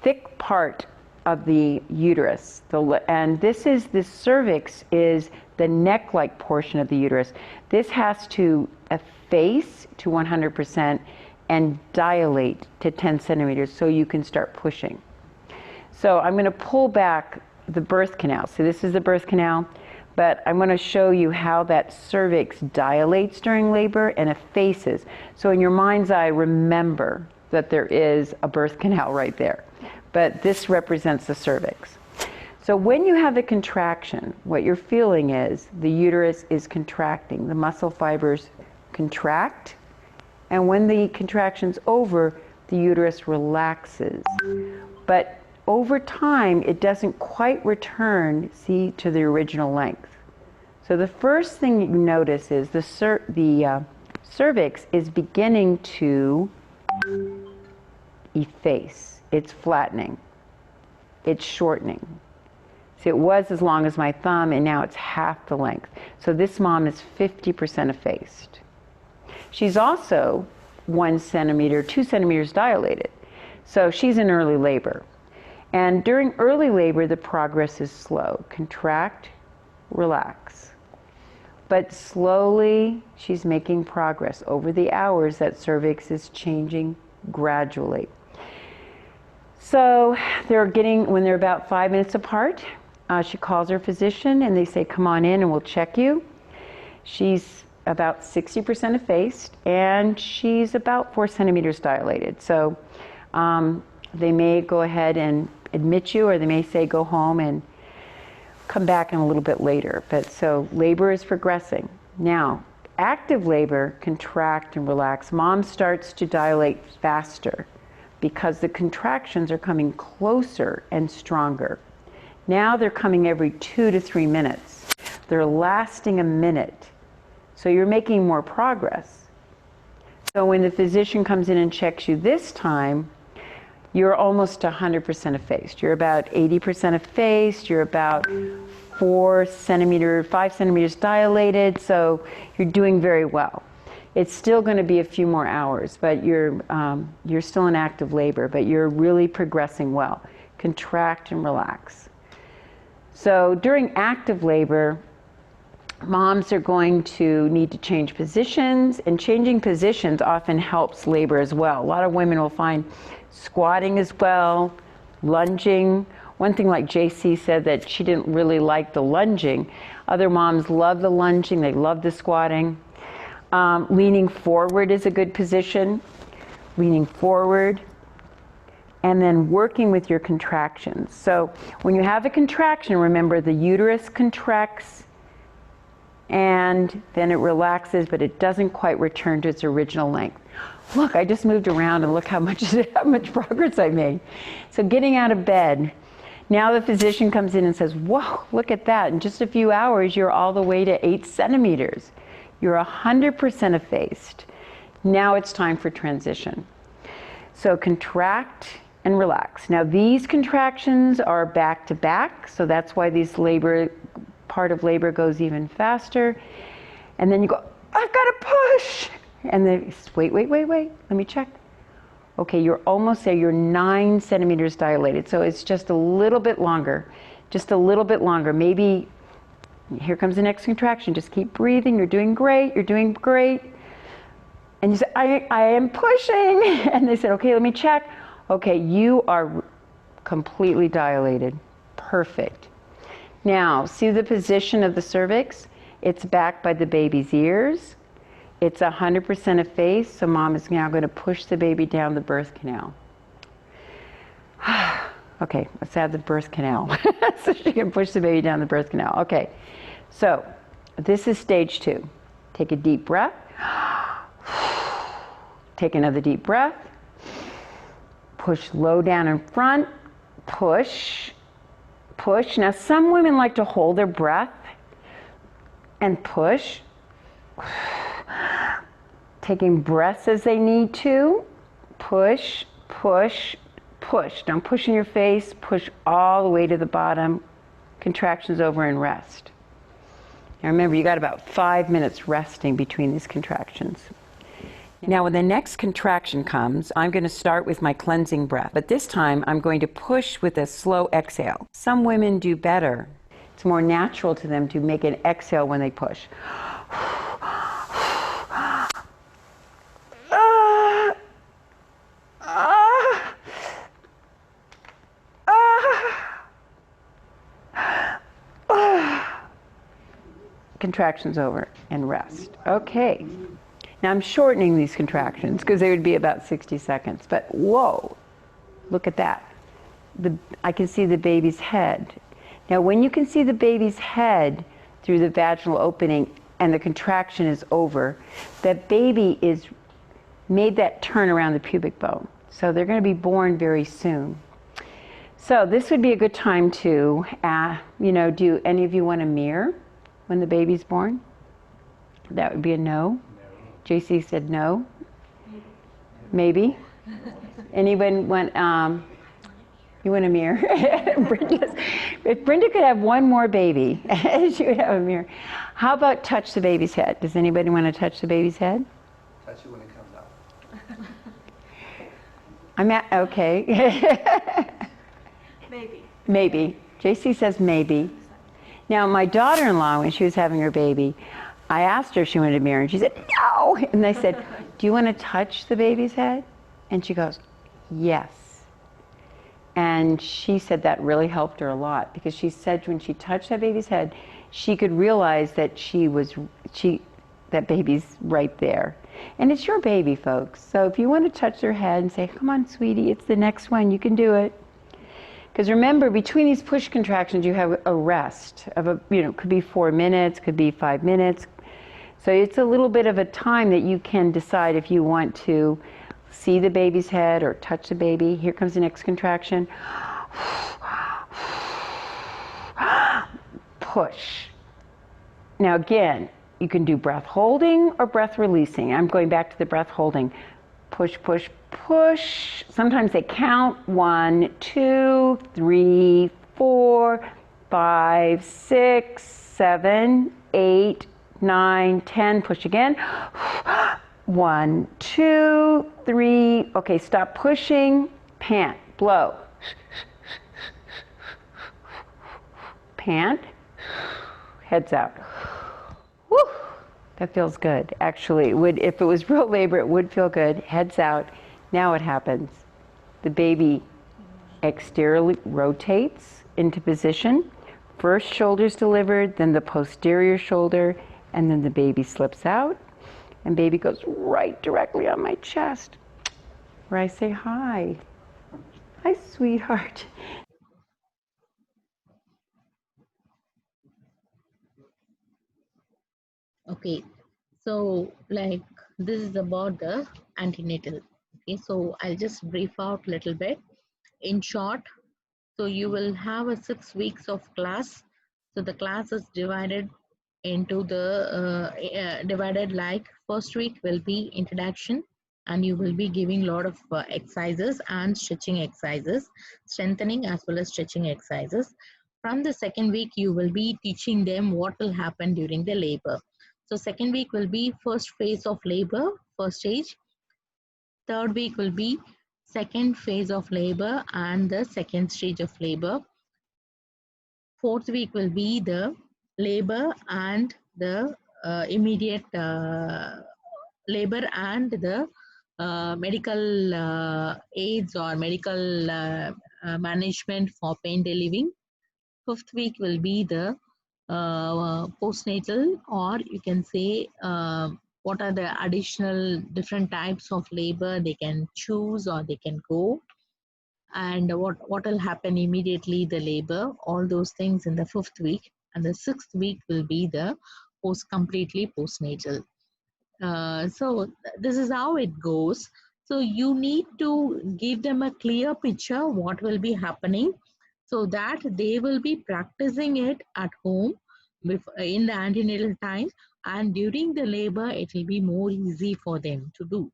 thick part of the uterus. The cervix is the neck-like portion of the uterus. This has to efface to 100% and dilate to 10 centimeters so you can start pushing. So I'm going to pull back the birth canal. So this is the birth canal, but I'm going to show you how that cervix dilates during labor and effaces. So in your mind's eye, remember that there is a birth canal right there. But this represents the cervix. So when you have the contraction, what you're feeling is the uterus is contracting. The muscle fibers contract. And when the contraction's over, the uterus relaxes. But over time, it doesn't quite return, see, to the original length. So the first thing you notice is the cervix is beginning to efface. It's flattening. It's shortening. See, it was as long as my thumb, and now it's half the length. So this mom is 50% effaced. She's also 1 centimeter, 2 centimeters dilated. So she's in early labor. And during early labor, the progress is slow. Contract, relax. But slowly, she's making progress. Over the hours, that cervix is changing gradually. So when they're about 5 minutes apart, she calls her physician and they say, come on in and we'll check you. She's about 60% effaced, and she's about 4 centimeters dilated. So they may go ahead and admit you, or they may say go home and come back in a little bit later. But so labor is progressing. Now, active labor, contract and relax. Mom starts to dilate faster because the contractions are coming closer and stronger. Now they're coming every 2 to 3 minutes. They're lasting a minute. So you're making more progress. So when the physician comes in and checks you this time, you're almost 100% effaced. You're about 80% effaced. You're about 5 centimeters dilated. So you're doing very well. It's still going to be a few more hours, but you're still in active labor, but you're really progressing well. Contract and relax. So during active labor, moms are going to need to change positions, and changing positions often helps labor as well. A lot of women will find squatting as well, lunging. One thing, like JC said, that she didn't really like the lunging. Other moms love the lunging, they love the squatting. Leaning forward is a good position. Leaning forward. And then working with your contractions. So when you have a contraction, remember the uterus contracts and then it relaxes, but it doesn't quite return to its original length. Look, I just moved around and look how much progress I made. So getting out of bed. Now the physician comes in and says, whoa, look at that. In just a few hours, you're all the way to 8 centimeters. You're 100% effaced. Now it's time for transition. So contract and relax. Now these contractions are back to back, so that's why part of labor goes even faster. And then you go, I've got to push. And then, wait, let me check. Okay, you're almost there, you're 9 centimeters dilated. So it's just a little bit longer, Maybe, here comes the next contraction. Just keep breathing, you're doing great. And you say, I am pushing. And they said, okay, let me check. Okay, you are completely dilated. Perfect. Now, see the position of the cervix? It's back by the baby's ears. It's 100% effaced, so mom is now going to push the baby down the birth canal. Okay, let's add the birth canal. So she can push the baby down the birth canal. Okay, so this is stage 2. Take a deep breath. Take another deep breath. Push low down in front, push, push. Now some women like to hold their breath and push. Taking breaths as they need to. Push, push, push. Don't push in your face, push all the way to the bottom. Contractions over and rest. Now remember, you got about 5 minutes resting between these contractions. Now when the next contraction comes, I'm going to start with my cleansing breath, but this time I'm going to push with a slow exhale. Some women do better. It's more natural to them to make an exhale when they push. Contractions over and rest. Okay. Now I'm shortening these contractions because they would be about 60 seconds. But whoa, look at that. I can see the baby's head. Now when you can see the baby's head through the vaginal opening and the contraction is over, that baby is made that turn around the pubic bone. So they're going to be born very soon. So this would be a good time to, do any of you want a mirror when the baby's born? That would be a no. JC said no. Maybe. Anyone want, you want a mirror? If Brenda could have one more baby, she would have a mirror. How about touch the baby's head? Does anybody want to touch the baby's head? Touch it when it comes out. Okay. Maybe. Maybe. JC says maybe. Now, my daughter-in-law, when she was having her baby, I asked her if she wanted a mirror, and she said, no! And I said, do you want to touch the baby's head? And she goes, yes. And she said that really helped her a lot, because she said when she touched that baby's head, she could realize that that baby's right there. And it's your baby, folks. So if you want to touch their head and say, come on, sweetie, it's the next one, you can do it. Because remember, between these push contractions, you have a rest of could be 4 minutes, could be 5 minutes. So it's a little bit of a time that you can decide if you want to see the baby's head or touch the baby. Here comes the next contraction. Push. Now again, you can do breath holding or breath releasing. I'm going back to the breath holding. Push, push, push. Sometimes they count 1, 2, 3, 4, 5, 6, 7, 8, 9, 10. Push again. 1, 2, 3. Okay, stop pushing. Pant, blow. Pant. Heads out. Woo. That feels good. Actually, it would, if it was real labor, it would feel good. Heads out. Now what happens? The baby exteriorly rotates into position. First shoulder's delivered, then the posterior shoulder, and then the baby slips out. And baby goes right directly on my chest, where I say, hi. Hi, sweetheart. Okay, so like this is about the antenatal. Okay, so I'll just brief out a little bit. In short, so you will have a 6 weeks of class. So the class is divided into divided like first week will be introduction, and you will be giving a lot of exercises and stretching exercises, strengthening as well as stretching exercises. From the second week, you will be teaching them what will happen during the labor. So second week will be first phase of labor, first stage. Third week will be second phase of labor and the second stage of labor. Fourth week will be the labor and the immediate labor and the medical aids or medical management for pain relieving. Fifth week will be the postnatal, or you can say what are the additional different types of labor they can choose or they can go, and what will happen immediately the labor, all those things in the fifth week. And the sixth week will be the completely postnatal. So this is how it goes. So you need to give them a clear picture what will be happening, so that they will be practicing it at home in the antenatal time, and during the labor it will be more easy for them to do.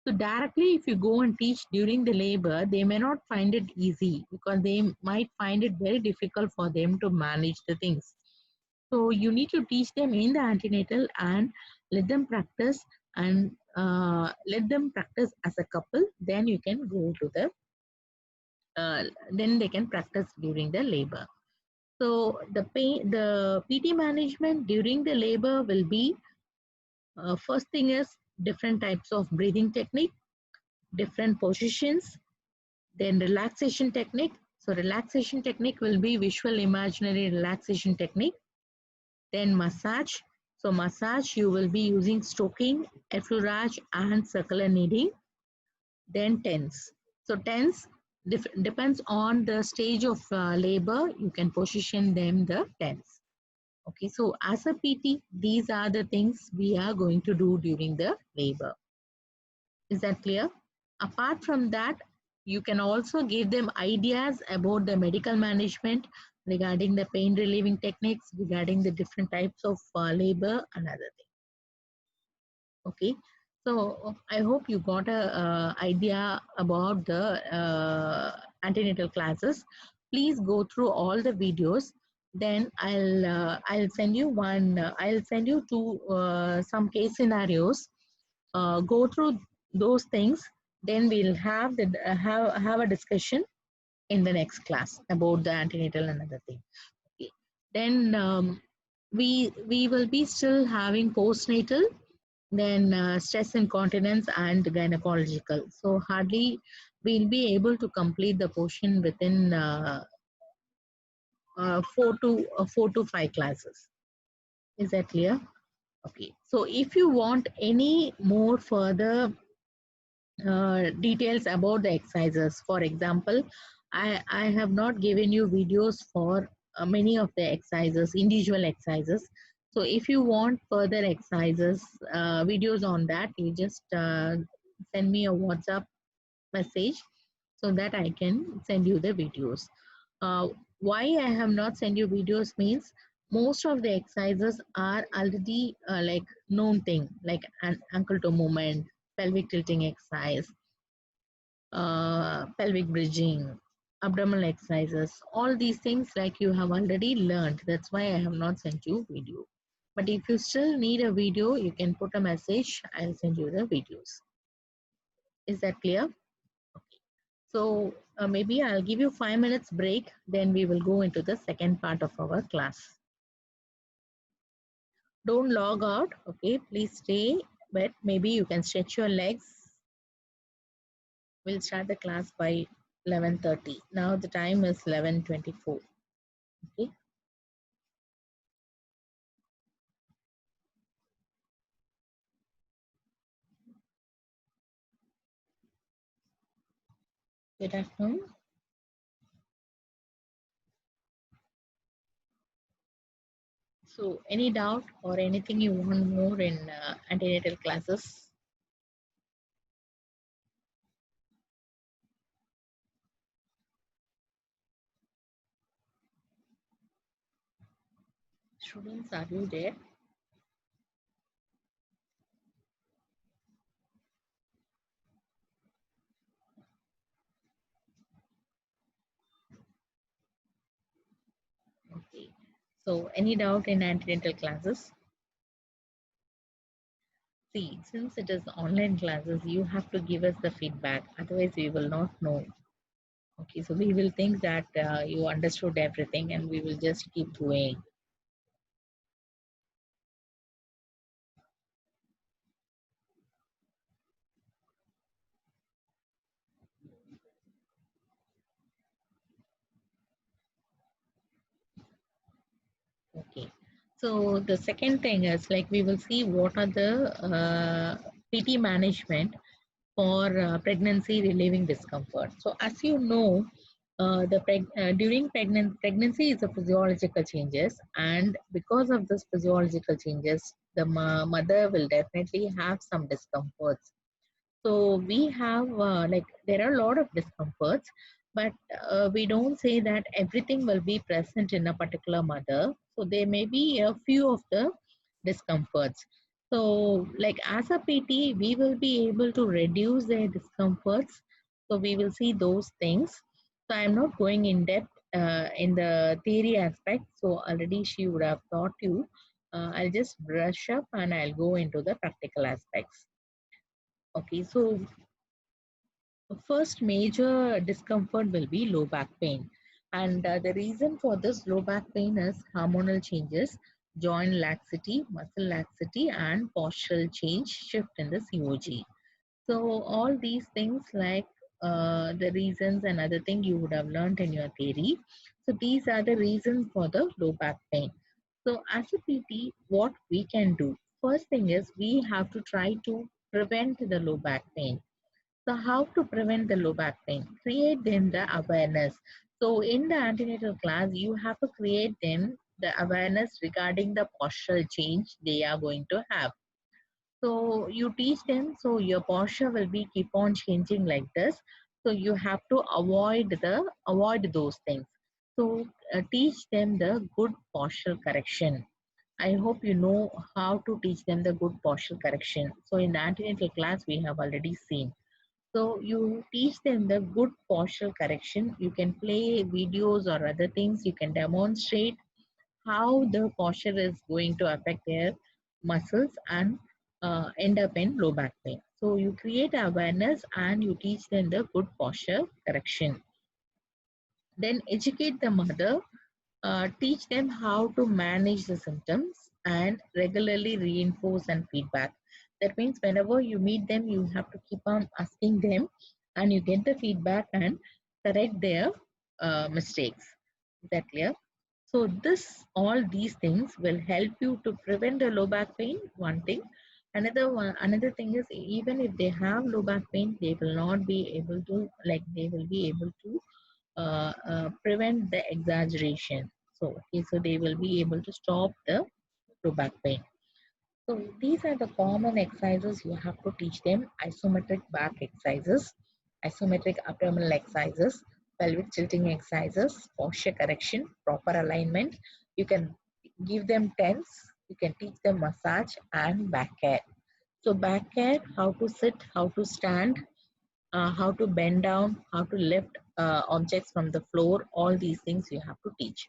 So directly if you go and teach during the labor, they may not find it easy, because they might find it very difficult for them to manage the things. So you need to teach them in the antenatal and let them practice, and let them practice as a couple. Then you can go to the then they can practice during the labor. So the PT management during the labor will be, first thing is different types of breathing technique, different positions, then relaxation technique. So relaxation technique will be visual imaginary relaxation technique. Then massage. So massage you will be using stroking, effleurage and circular kneading. Then tense. So tense depends on the stage of labor. You can position them the tense. Okay, so as a PT, these are the things we are going to do during the labor. Is that clear? Apart from that, you can also give them ideas about the medical management regarding the pain relieving techniques, regarding the different types of labor and other things. Okay, so I hope you got a idea about the antenatal classes. Please go through all the videos. Then I'll send you one. I'll send you some case scenarios. Go through those things. Then we'll have a discussion in the next class about the antenatal and other thing. Okay. Then we will be still having postnatal, then stress incontinence and gynecological. So hardly we'll be able to complete the portion within 4 to 5 classes. Is that clear? Okay. So if you want any more further details about the exercises, for example, I have not given you videos for many of the exercises, individual exercises. So if you want further exercises, videos on that, you just send me a WhatsApp message so that I can send you the videos. Why I have not sent you videos means most of the exercises are already like known thing, like an ankle toe movement, pelvic tilting exercise, pelvic bridging, abdominal exercises, all these things like you have already learned. That's why I have not sent you video. But if you still need a video, you can put a message. I'll send you the videos. Is that clear? Okay. So maybe I'll give you 5 minutes break. Then we will go into the second part of our class. Don't log out. Okay, please stay. But maybe you can stretch your legs. We'll start the class by 11:30. Now the time is 11:24. Okay. Good afternoon. So any doubt or anything you want more in antenatal classes? Students, are you there? Okay. So any doubt in antenatal classes? See, since it is online classes, you have to give us the feedback. Otherwise, we will not know. Okay, so we will think that you understood everything and we will just keep going. Okay. So the second thing is like we will see what are the PT management for pregnancy relieving discomfort. So as you know, during pregnancy is a physiological changes, and because of this physiological changes, the mother will definitely have some discomforts. So we have there are a lot of discomforts, but we don't say that everything will be present in a particular mother. So there may be a few of the discomforts. So like as a PT, we will be able to reduce their discomforts. So we will see those things. So I'm not going in depth in the theory aspect. So already she would have taught you. I'll just brush up and I'll go into the practical aspects. Okay, so first major discomfort will be low back pain. And the reason for this low back pain is hormonal changes, joint laxity, muscle laxity, and postural change, shift in the COG. So all these things like the reasons and other thing you would have learned in your theory. So these are the reasons for the low back pain. So as a PT, what we can do? First thing is we have to try to prevent the low back pain. So how to prevent the low back pain? Create them the awareness. So in the antenatal class, you have to create them the awareness regarding the postural change they are going to have. So you teach them, so your posture will be keep on changing like this. So you have to avoid those things. So teach them the good posture correction. I hope you know how to teach them the good posture correction. So in the antenatal class, we have already seen. So you teach them the good posture correction. You can play videos or other things. You can demonstrate how the posture is going to affect their muscles and end up in low back pain. So you create awareness and you teach them the good posture correction. Then educate the mother, teach them how to manage the symptoms and regularly reinforce and feedback. That means whenever you meet them, you have to keep on asking them and you get the feedback and correct their mistakes. Is that clear? So all these things will help you to prevent the low back pain. One thing. Another thing is even if they have low back pain, they will not be able to they will be able to prevent the exaggeration. So okay, so they will be able to stop the low back pain. So these are the common exercises you have to teach them. Isometric back exercises, isometric abdominal exercises, pelvic tilting exercises, posture correction, proper alignment. You can give them tense, you can teach them massage and back care. So back care, how to sit, how to stand, how to bend down, how to lift objects from the floor, all these things you have to teach.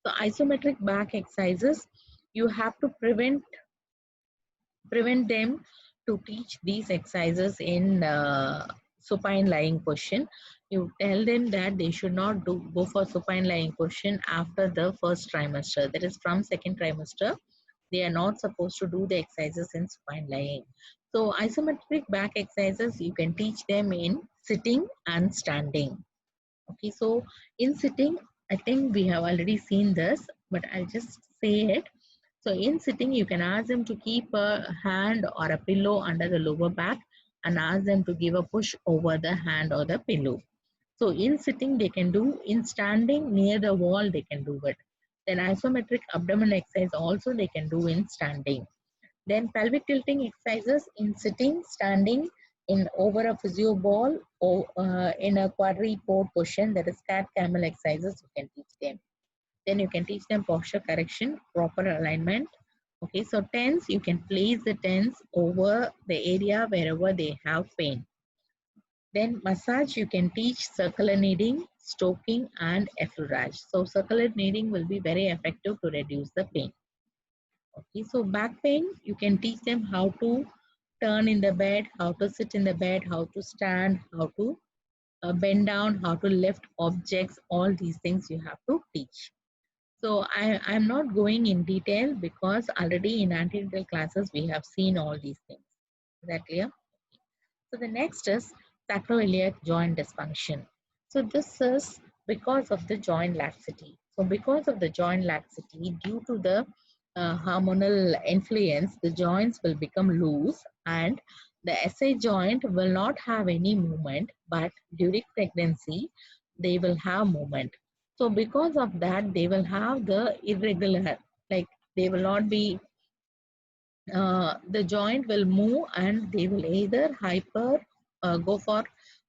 So isometric back exercises, you have to prevent them to teach these exercises in supine lying position. You tell them that they should not go for supine lying position after the first trimester. That is from second trimester. They are not supposed to do the exercises in supine lying. So isometric back exercises, you can teach them in sitting and standing. Okay, so in sitting, I think we have already seen this, but I'll just say it. So in sitting, you can ask them to keep a hand or a pillow under the lower back and ask them to give a push over the hand or the pillow. So in sitting, they can do. In standing near the wall, they can do it. Then isometric abdomen exercise also they can do in standing. Then pelvic tilting exercises in sitting, standing, in over a physio ball or in a quadripod position, that is cat camel exercises, you can teach them. Then you can teach them posture correction, proper alignment. Okay, so tense, you can place the tense over the area wherever they have pain. Then massage, you can teach circular kneading, stoking, and effleurage. So circular kneading will be very effective to reduce the pain. Okay, so back pain, you can teach them how to turn in the bed, how to sit in the bed, how to stand, how to bend down, how to lift objects, all these things you have to teach. So I'm not going in detail because already in antenatal classes we have seen all these things. Is that clear? So the next is sacroiliac joint dysfunction. So this is because of the joint laxity. So because of the joint laxity, due to the hormonal influence, the joints will become loose and the SI joint will not have any movement, but during pregnancy, they will have movement. So because of that, they will have the irregular, like they will not be the joint will move and they will either hyper go for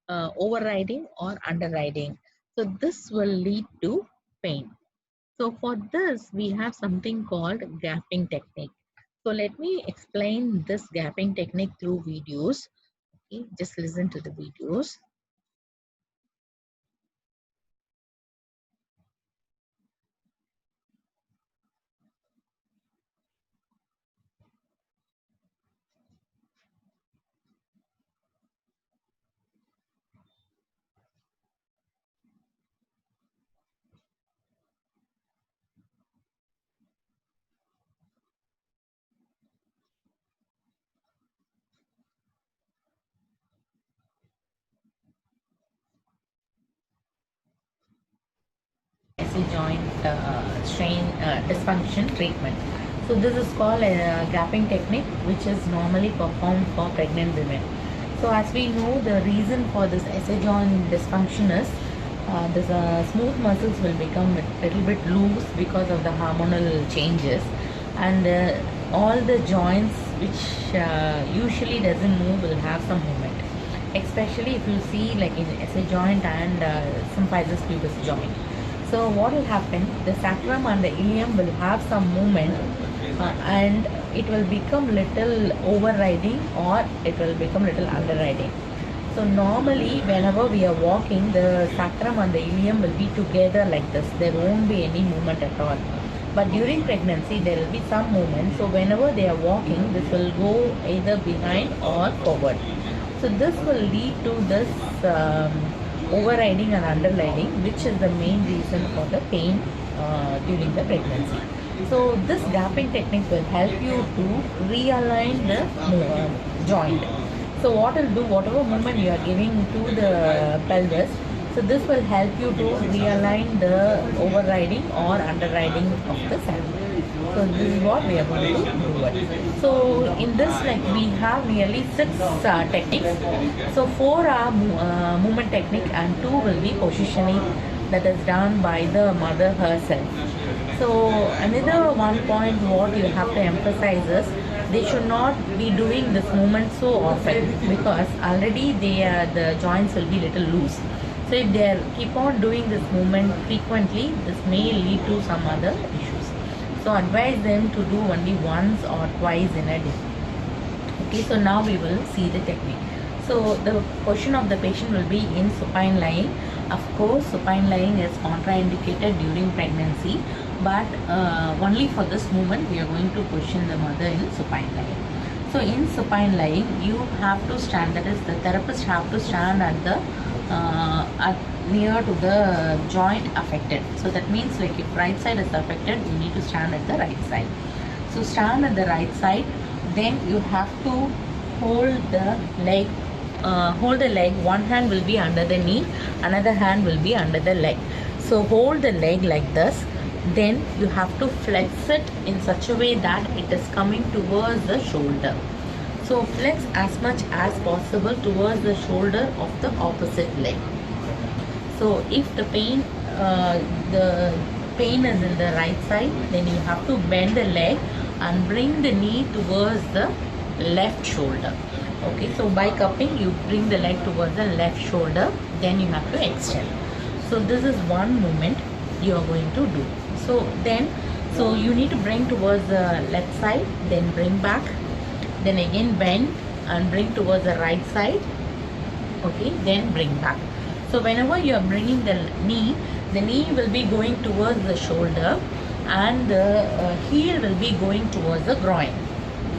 overriding or underriding. So this will lead to pain. So for this, we have something called gapping technique. So let me explain this gapping technique through videos. Okay, just listen to the videos. SC joint strain dysfunction treatment. So this is called a gapping technique, which is normally performed for pregnant women. So as we know, the reason for this SC joint dysfunction is the smooth muscles will become a little bit loose because of the hormonal changes, and all the joints which usually doesn't move will have some movement. Especially if you see like in SC joint and symphysis pubis joint. So what will happen, the sacrum and the ilium will have some movement and it will become little overriding or it will become little underriding. So normally whenever we are walking, the sacrum and the ilium will be together like this. There won't be any movement at all. But during pregnancy there will be some movement. So whenever they are walking, this will go either behind or forward. So this will lead to this overriding and underlining, which is the main reason for the pain during the pregnancy. So this gapping technique will help you to realign the joint. So what will do, whatever movement you are giving to the pelvis, so this will help you to realign the overriding or underriding of the sacrum. So this is what we are going to do it. So in this, like we have nearly 6 techniques. So 4 are movement technique and 2 will be positioning, that is done by the mother herself. So another one point what you have to emphasize is they should not be doing this movement so often, because already the joints will be little loose. So if they keep on doing this movement frequently, this may lead to some other issues. So advise them to do only once or twice in a day. Okay, so now we will see the technique. So the position of the patient will be in supine lying. Of course, supine lying is contraindicated during pregnancy, but only for this movement we are going to position the mother in supine lying. So in supine lying, you have to stand, that is the therapist have to stand at the near to the joint affected. So that means like if right side is affected, you need to stand at the right side. So stand at the right side, then you have to hold the leg. One hand will be under the knee, another hand will be under the leg. So hold the leg like this, then you have to flex it in such a way that it is coming towards the shoulder. So flex as much as possible towards the shoulder of the opposite leg. So if the pain is in the right side, then you have to bend the leg and bring the knee towards the left shoulder. Okay, so by cupping, you bring the leg towards the left shoulder, then you have to extend. So this is one movement you are going to do. So you need to bring towards the left side, then bring back, then again bend and bring towards the right side. Okay, then bring back. So whenever you are bringing the knee will be going towards the shoulder and the heel will be going towards the groin.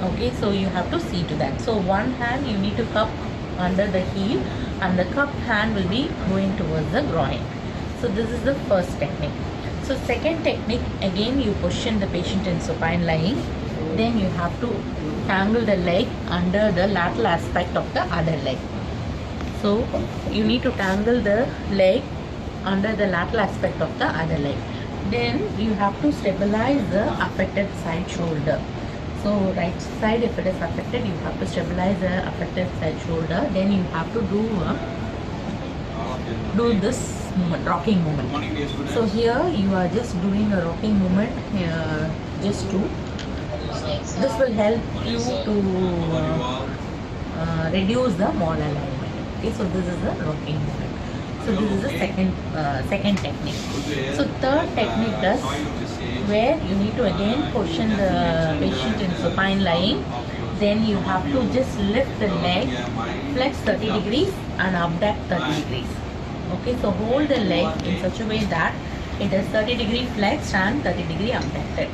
Okay, so you have to see to that. So one hand you need to cup under the heel and the cupped hand will be going towards the groin. So this is the first technique. So second technique, again you position the patient in supine lying, then you have to tangle the leg under the lateral aspect of the other leg. So you need to tangle the leg under the lateral aspect of the other leg. Then you have to stabilize the affected side shoulder. So right side, if it is affected, you have to stabilize the affected side shoulder. Then you have to do this movement, rocking movement. So here you are just doing a rocking movement here, just to. This will help you to reduce the malalignment. Okay, so this is the rocking movement. So this is the second technique. So third technique is where you need to again position the patient in supine lying. Then you have to just lift the leg, flex 30 degrees and abduct 30 degrees. Okay, so hold the leg in such a way that it is 30-degree flexed and 30-degree abducted.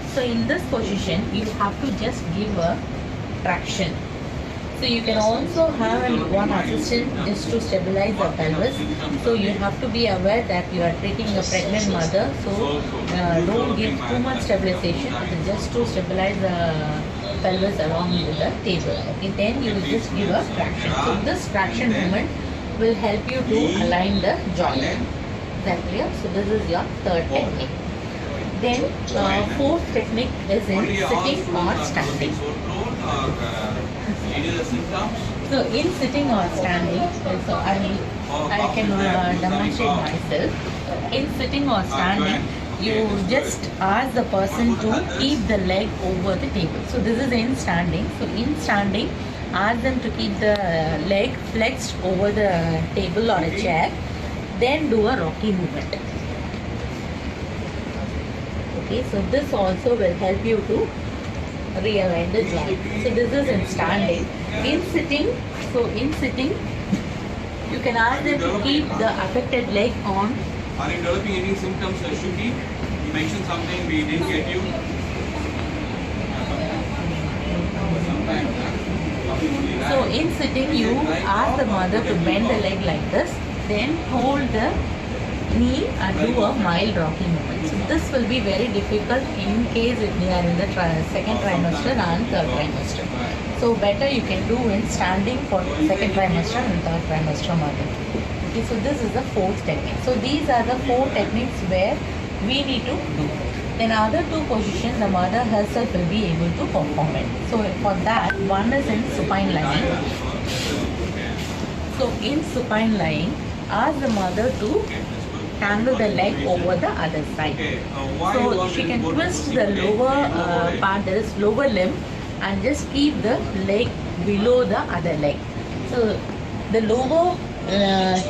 So in this position, you have to just give a traction. So you can also have one assistant just to stabilize the pelvis. So you have to be aware that you are treating a pregnant mother. So don't give too much stabilization. It is just to stabilize the pelvis along with the table. Okay, then you will just give a traction. So this traction movement will help you to align the joint. Is that clear? So this is your third technique. Then fourth technique is in sitting or standing. So in sitting or standing, so I can demonstrate myself. In sitting or standing, you just ask the person to keep the leg over the table. So this is in standing. So in standing, ask them to keep the leg flexed over the table or a chair. Then do a rocking movement. Okay, so this also will help you to realign the joint. So this is in standing. In sitting, you can ask them to keep the affected leg on. Are you developing any symptoms, Shuki? You mentioned something we didn't get you. So in sitting, you ask the mother to bend the leg like this, then hold the knee and do a mild rocking movement. So this will be very difficult in case if they are in the second trimester and third trimester. So better you can do in standing for second trimester and third trimester mother. Okay, so this is the fourth technique. So these are the four techniques where we need to do. Then other two positions the mother herself will be able to perform it. So for that, one is in supine lying. So in supine lying, ask the mother to tangle the leg over the other side. So she can twist the lower part, that is lower limb, and just keep the leg below the other leg. So the lower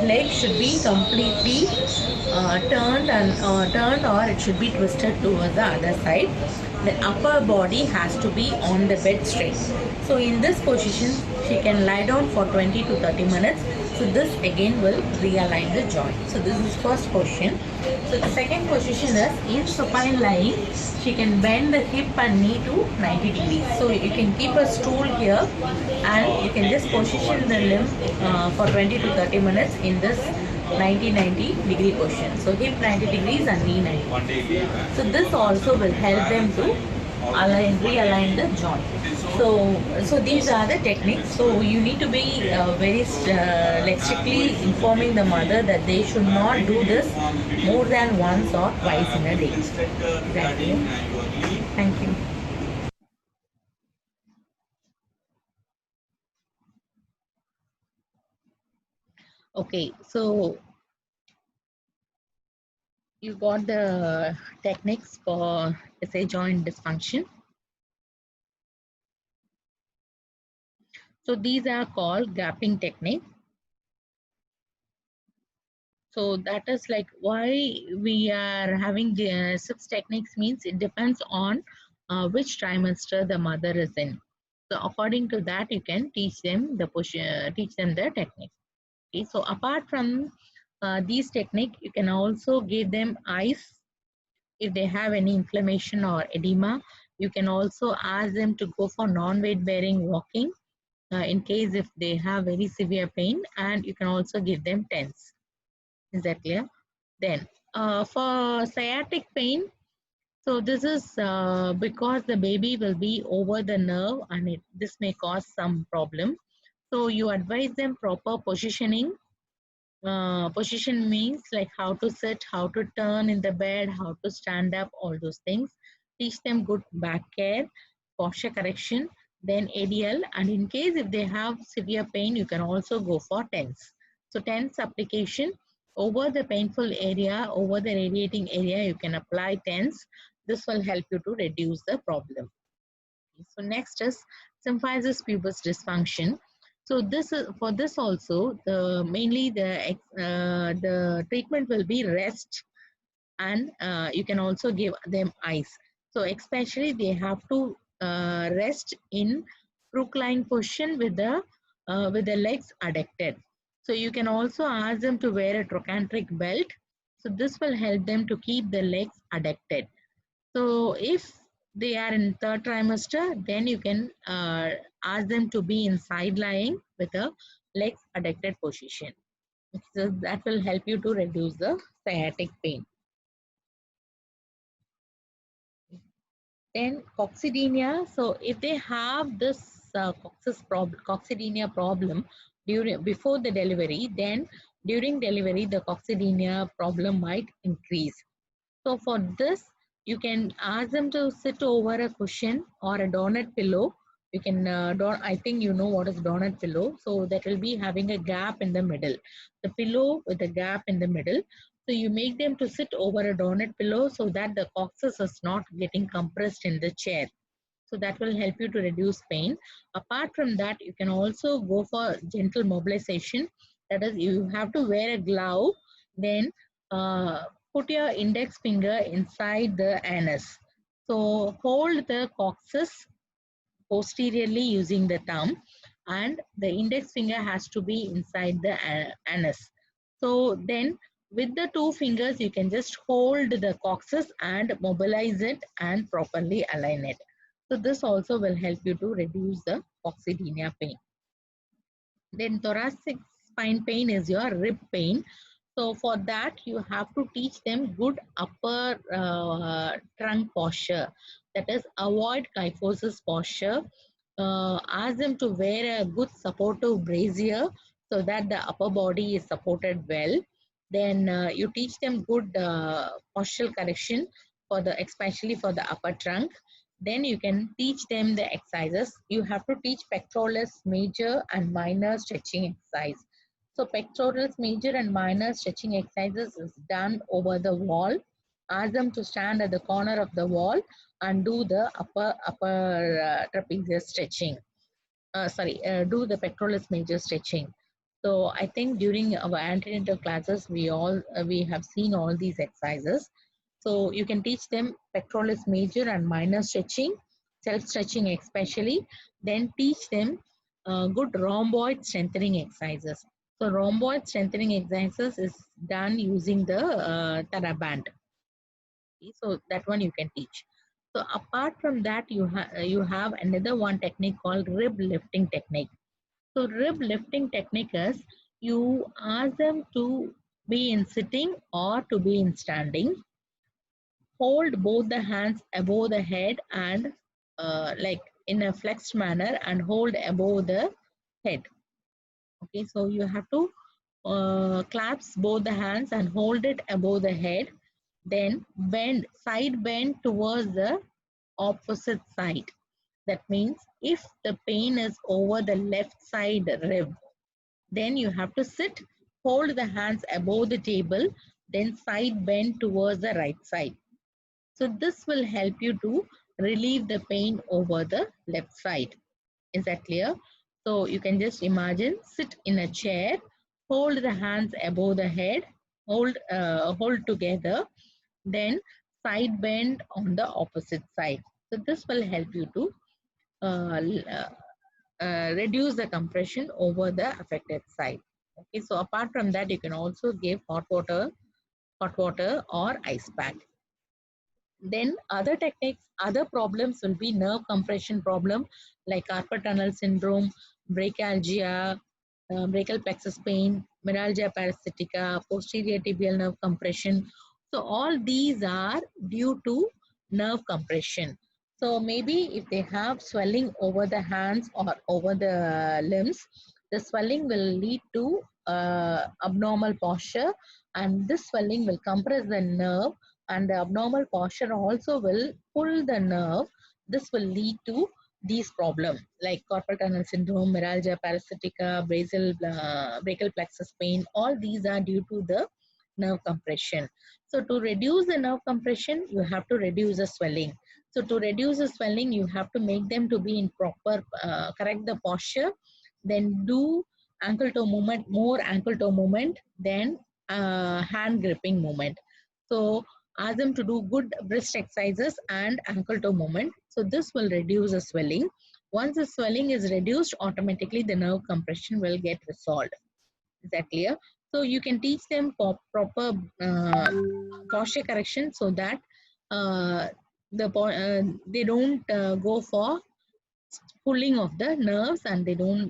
leg should be completely turned or it should be twisted towards the other side. The upper body has to be on the bed straight. So in this position, she can lie down for 20 to 30 minutes. So this again will realign the joint. So this is first position. So the second position is in supine lying, she can bend the hip and knee to 90 degrees. So you can keep a stool here and you can just position the limb for 20 to 30 minutes in this 90 degree position. So hip 90 degrees and knee 90. So this also will help them to realign the joint. So these are the techniques. So you need to be very strictly informing the mother that they should not do this more than once or twice in a day. Exactly. Thank you. Okay, so you got the techniques for SA joint dysfunction. So these are called gapping techniques. So that is like why we are having the 6 techniques means it depends on which trimester the mother is in. So according to that, you can teach them the techniques. Okay, so apart from these techniques, you can also give them ice if they have any inflammation or edema. You can also ask them to go for non-weight bearing walking in case if they have very severe pain, and you can also give them TENS. Is that clear? Then for sciatic pain, so this is because the baby will be over the nerve and this may cause some problem. So you advise them proper positioning. Position means like how to sit, how to turn in the bed, how to stand up, all those things. Teach them good back care, posture correction, then ADL. And in case if they have severe pain, you can also go for TENS. So TENS application over the painful area, over the radiating area, you can apply TENS. This will help you to reduce the problem. So next is symphysis pubis dysfunction. So this is for this also mainly the treatment will be rest, and you can also give them ice. So especially they have to rest in crook-lying position with the legs adducted. So you can also ask them to wear a trochanteric belt. So this will help them to keep the legs adducted. So if they are in third trimester, then you can ask them to be in side lying with a legs adducted position. So that will help you to reduce the sciatic pain. Then coccydynia. So if they have this coccydynia problem before the delivery, then during delivery the coccydynia problem might increase. So for this, you can ask them to sit over a cushion or a donut pillow. You can, I think you know what is donut pillow. So that will be having a gap in the middle. The pillow with a gap in the middle. So you make them to sit over a donut pillow so that the coccyx is not getting compressed in the chair. So that will help you to reduce pain. Apart from that, you can also go for gentle mobilization. That is, you have to wear a glove, then put your index finger inside the anus. So hold the coccyx posteriorly using the thumb, and the index finger has to be inside the anus. So then with the two fingers, you can just hold the coccyx and mobilize it and properly align it. So this also will help you to reduce the coccydynia pain. Then thoracic spine pain is your rib pain. So for that, you have to teach them good upper trunk posture. That is, avoid kyphosis posture. Ask them to wear a good supportive brassiere so that the upper body is supported well. Then you teach them good postural correction for the, especially for the upper trunk. Then you can teach them the exercises. You have to teach pectoralis major and minor stretching exercise. So pectoralis major and minor stretching exercises is done over the wall. Ask them to stand at the corner of the wall and do the upper trapezius stretching. Do the pectoralis major stretching. So I think during our antenatal classes, we have seen all these exercises. So you can teach them pectoralis major and minor stretching, self-stretching especially. Then teach them good rhomboid strengthening exercises. So rhomboid strengthening exercises is done using the TheraBand. So that one you can teach. So apart from that, you have another one technique called rib lifting technique. So rib lifting technique is you ask them to be in sitting or to be in standing. Hold both the hands above the head and like in a flexed manner, and hold above the head. Okay, so you have to clasp both the hands and hold it above the head. Then side bend towards the opposite side. That means if the pain is over the left side rib, then you have to sit, hold the hands above the table, then side bend towards the right side. So this will help you to relieve the pain over the left side. Is that clear? So you can just imagine, sit in a chair, hold the hands above the head, hold together, then side bend on the opposite side. So this will help you to uh, reduce the compression over the affected side. Okay, so apart from that, you can also give hot water or ice pack. Then other techniques, other problems will be nerve compression problem like carpal tunnel syndrome, brachyalgia, brachial plexus pain, myalgia parasitica, posterior tibial nerve compression. So all these are due to nerve compression. So maybe if they have swelling over the hands or over the limbs, the swelling will lead to abnormal posture, and this swelling will compress the nerve, and the abnormal posture also will pull the nerve. This will lead to these problems like carpal tunnel syndrome, myalgia parasitica, brachial plexus pain. All these are due to the nerve compression. So to reduce the nerve compression, you have to reduce the swelling. So to reduce the swelling, you have to make them to be in proper, correct the posture. then do ankle toe movement, more ankle toe movement, then hand gripping movement. So ask them to do good wrist exercises and ankle toe movement. So this will reduce the swelling. Once the swelling is reduced, automatically the nerve compression will get resolved. Is that clear? So you can teach them proper posture correction so that uh, they don't go for pulling of the nerves, and they don't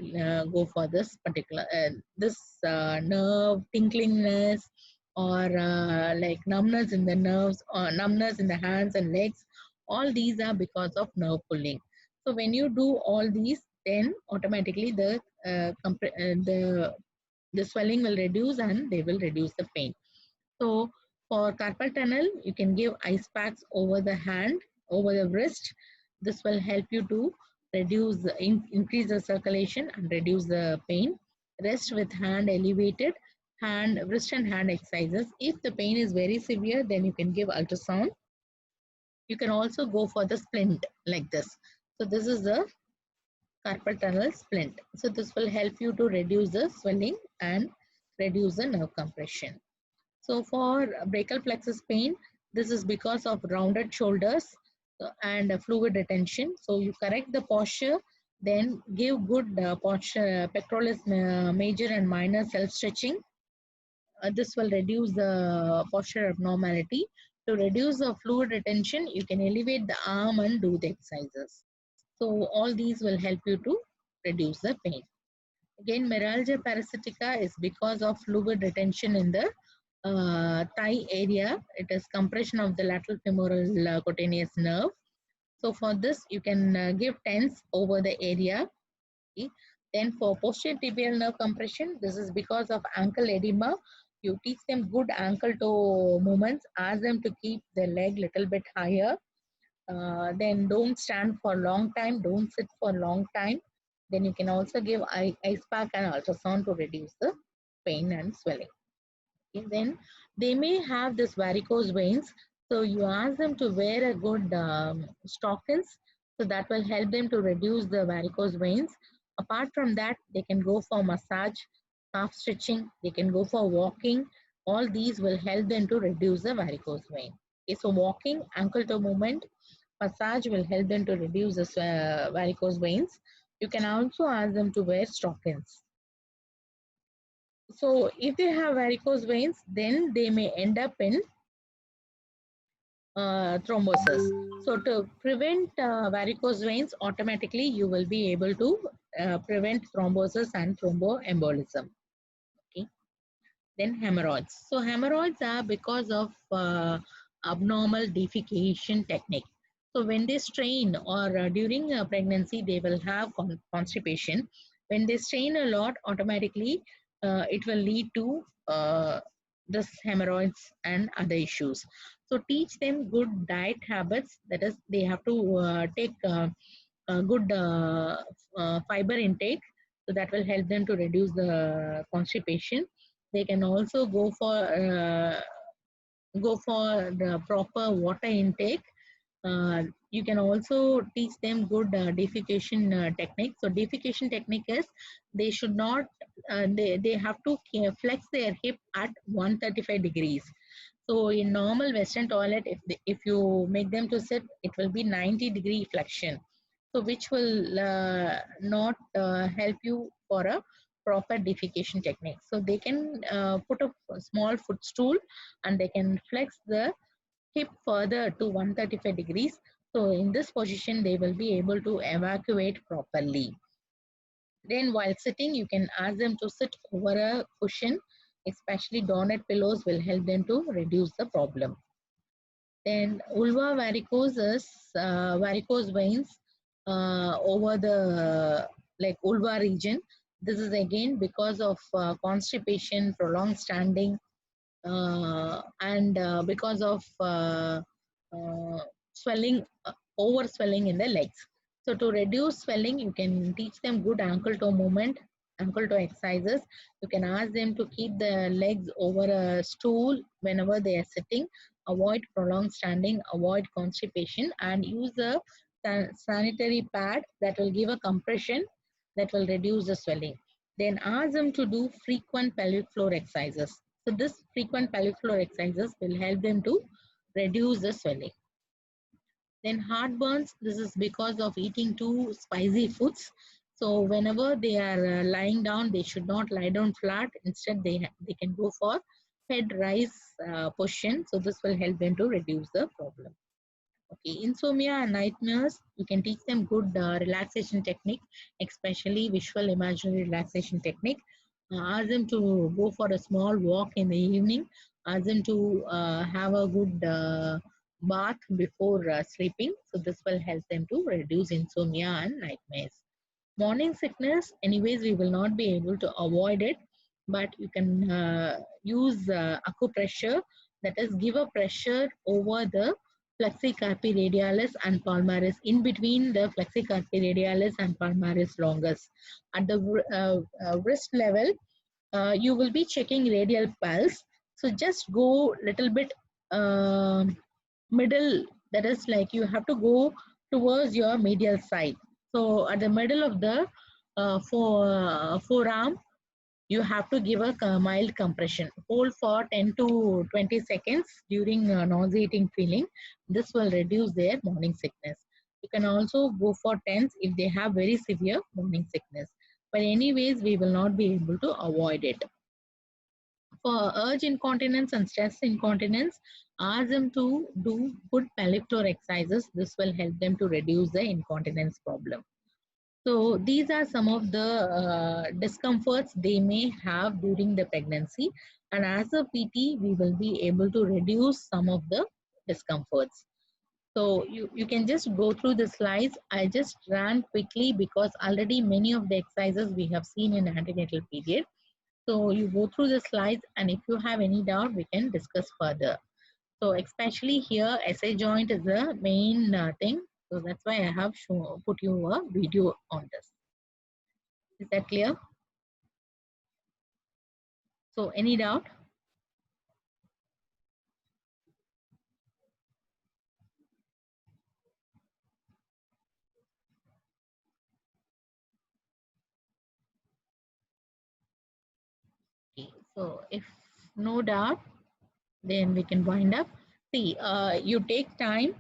go for this particular this nerve tinklingness or like numbness in the nerves or numbness in the hands and legs. All these are because of nerve pulling. So when you do all these, then automatically the swelling will reduce and they will reduce the pain. So for carpal tunnel, you can give ice packs over the hand, over the wrist. This will help you to increase the circulation and reduce the pain. Rest with hand elevated, wrist and hand exercises. If the pain is very severe, then you can give ultrasound. You can also go for the splint like this. So this is the carpal tunnel splint. So this will help you to reduce the swelling and reduce the nerve compression. So for brachial plexus pain, this is because of rounded shoulders and fluid retention. So you correct the posture, then give good posture, pectoralis major and minor self-stretching. This will reduce the posture abnormality. To reduce the fluid retention, you can elevate the arm and do the exercises. So all these will help you to reduce the pain. Again, meralgia parasitica is because of fluid retention in the thigh area. It is compression of the lateral femoral cutaneous nerve. So for this, you can give TENS over the area. Okay. Then for posterior tibial nerve compression, this is because of ankle edema. You teach them good ankle toe movements. Ask them to keep their leg little bit higher. Then don't stand for a long time. Don't sit for a long time. Then you can also give ice pack and ultrasound to reduce the pain and swelling. Okay. Then they may have this varicose veins. So you ask them to wear a good stockings. So that will help them to reduce the varicose veins. Apart from that, they can go for massage, calf stretching. They can go for walking. All these will help them to reduce the varicose vein. Okay, so walking, ankle toe movement, massage will help them to reduce the varicose veins. You can also ask them to wear stockings. So if they have varicose veins, then they may end up in thrombosis. So to prevent varicose veins, automatically you will be able to prevent thrombosis and thromboembolism. Okay. Then hemorrhoids. So hemorrhoids are because of abnormal defecation technique. So when they strain or during pregnancy, they will have constipation. When they strain a lot, automatically it will lead to this hemorrhoids and other issues. So teach them good diet habits. That is, they have to take good fiber intake. So that will help them to reduce the constipation. They can also go for the proper water intake. You can also teach them good defecation technique. So defecation technique is they should not, they have to flex their hip at 135 degrees. So in normal Western toilet, if you make them to sit, it will be 90-degree flexion. So which will not help you for a proper defecation technique. So they can put a small footstool and they can flex the hip further to 135 degrees. So in this position, they will be able to evacuate properly. Then while sitting, you can ask them to sit over a cushion, especially donut pillows will help them to reduce the problem. Then vulva varicose is varicose veins over the like vulva region. This is again because of constipation, prolonged standing, and because of swelling, over swelling in the legs. So to reduce swelling, you can teach them good ankle toe movement, ankle toe exercises. You can ask them to keep the legs over a stool whenever they are sitting, avoid prolonged standing, avoid constipation, and use a sanitary pad that will give a compression that will reduce the swelling. Then ask them to do frequent pelvic floor exercises. So this frequent pelvic floor exercises will help them to reduce the swelling. Then heartburns, this is because of eating too spicy foods. So whenever they are lying down, they should not lie down flat. Instead, they can go for head rise position. So this will help them to reduce the problem. Okay, insomnia and nightmares, you can teach them good relaxation technique, especially visual imaginary relaxation technique. Ask them to go for a small walk in the evening. Ask them to have a good bath before sleeping. So this will help them to reduce insomnia and nightmares. Morning sickness, anyways, we will not be able to avoid it, but you can use acupressure, that is, give a pressure over the flexicarpi radialis and palmaris, in between the flexicarpi radialis and palmaris longus. At the wrist level, you will be checking radial pulse. So just go little bit middle, that is like you have to go towards your medial side. So at the middle of the forearm, you have to give a mild compression. Hold for 10 to 20 seconds during nauseating feeling. This will reduce their morning sickness. You can also go for TENS if they have very severe morning sickness. But anyways, we will not be able to avoid it. For urge incontinence and stress incontinence, ask them to do good pelvic floor exercises. This will help them to reduce the incontinence problem. So these are some of the discomforts they may have during the pregnancy. And as a PT, we will be able to reduce some of the discomforts. So you can just go through the slides. I just ran quickly because already many of the exercises we have seen in antenatal period. So you go through the slides, and if you have any doubt, we can discuss further. So especially here, SI joint is the main thing. So that's why I have put you a video on this. Is that clear? So any doubt? Okay. So if no doubt, then we can wind up. See, you take time,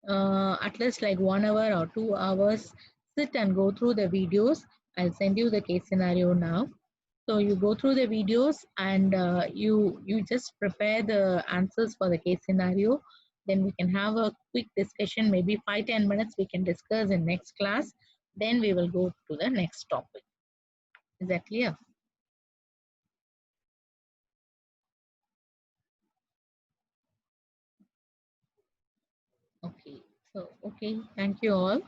at least like 1 hour or 2 hours, sit and go through the videos. I'll send you the case scenario now. So you go through the videos, and you just prepare the answers for the case scenario. Then we can have a quick discussion, maybe 5-10 minutes we can discuss in next class. Then we will go to the next topic. Is that clear? Okay. So, okay. Thank you all.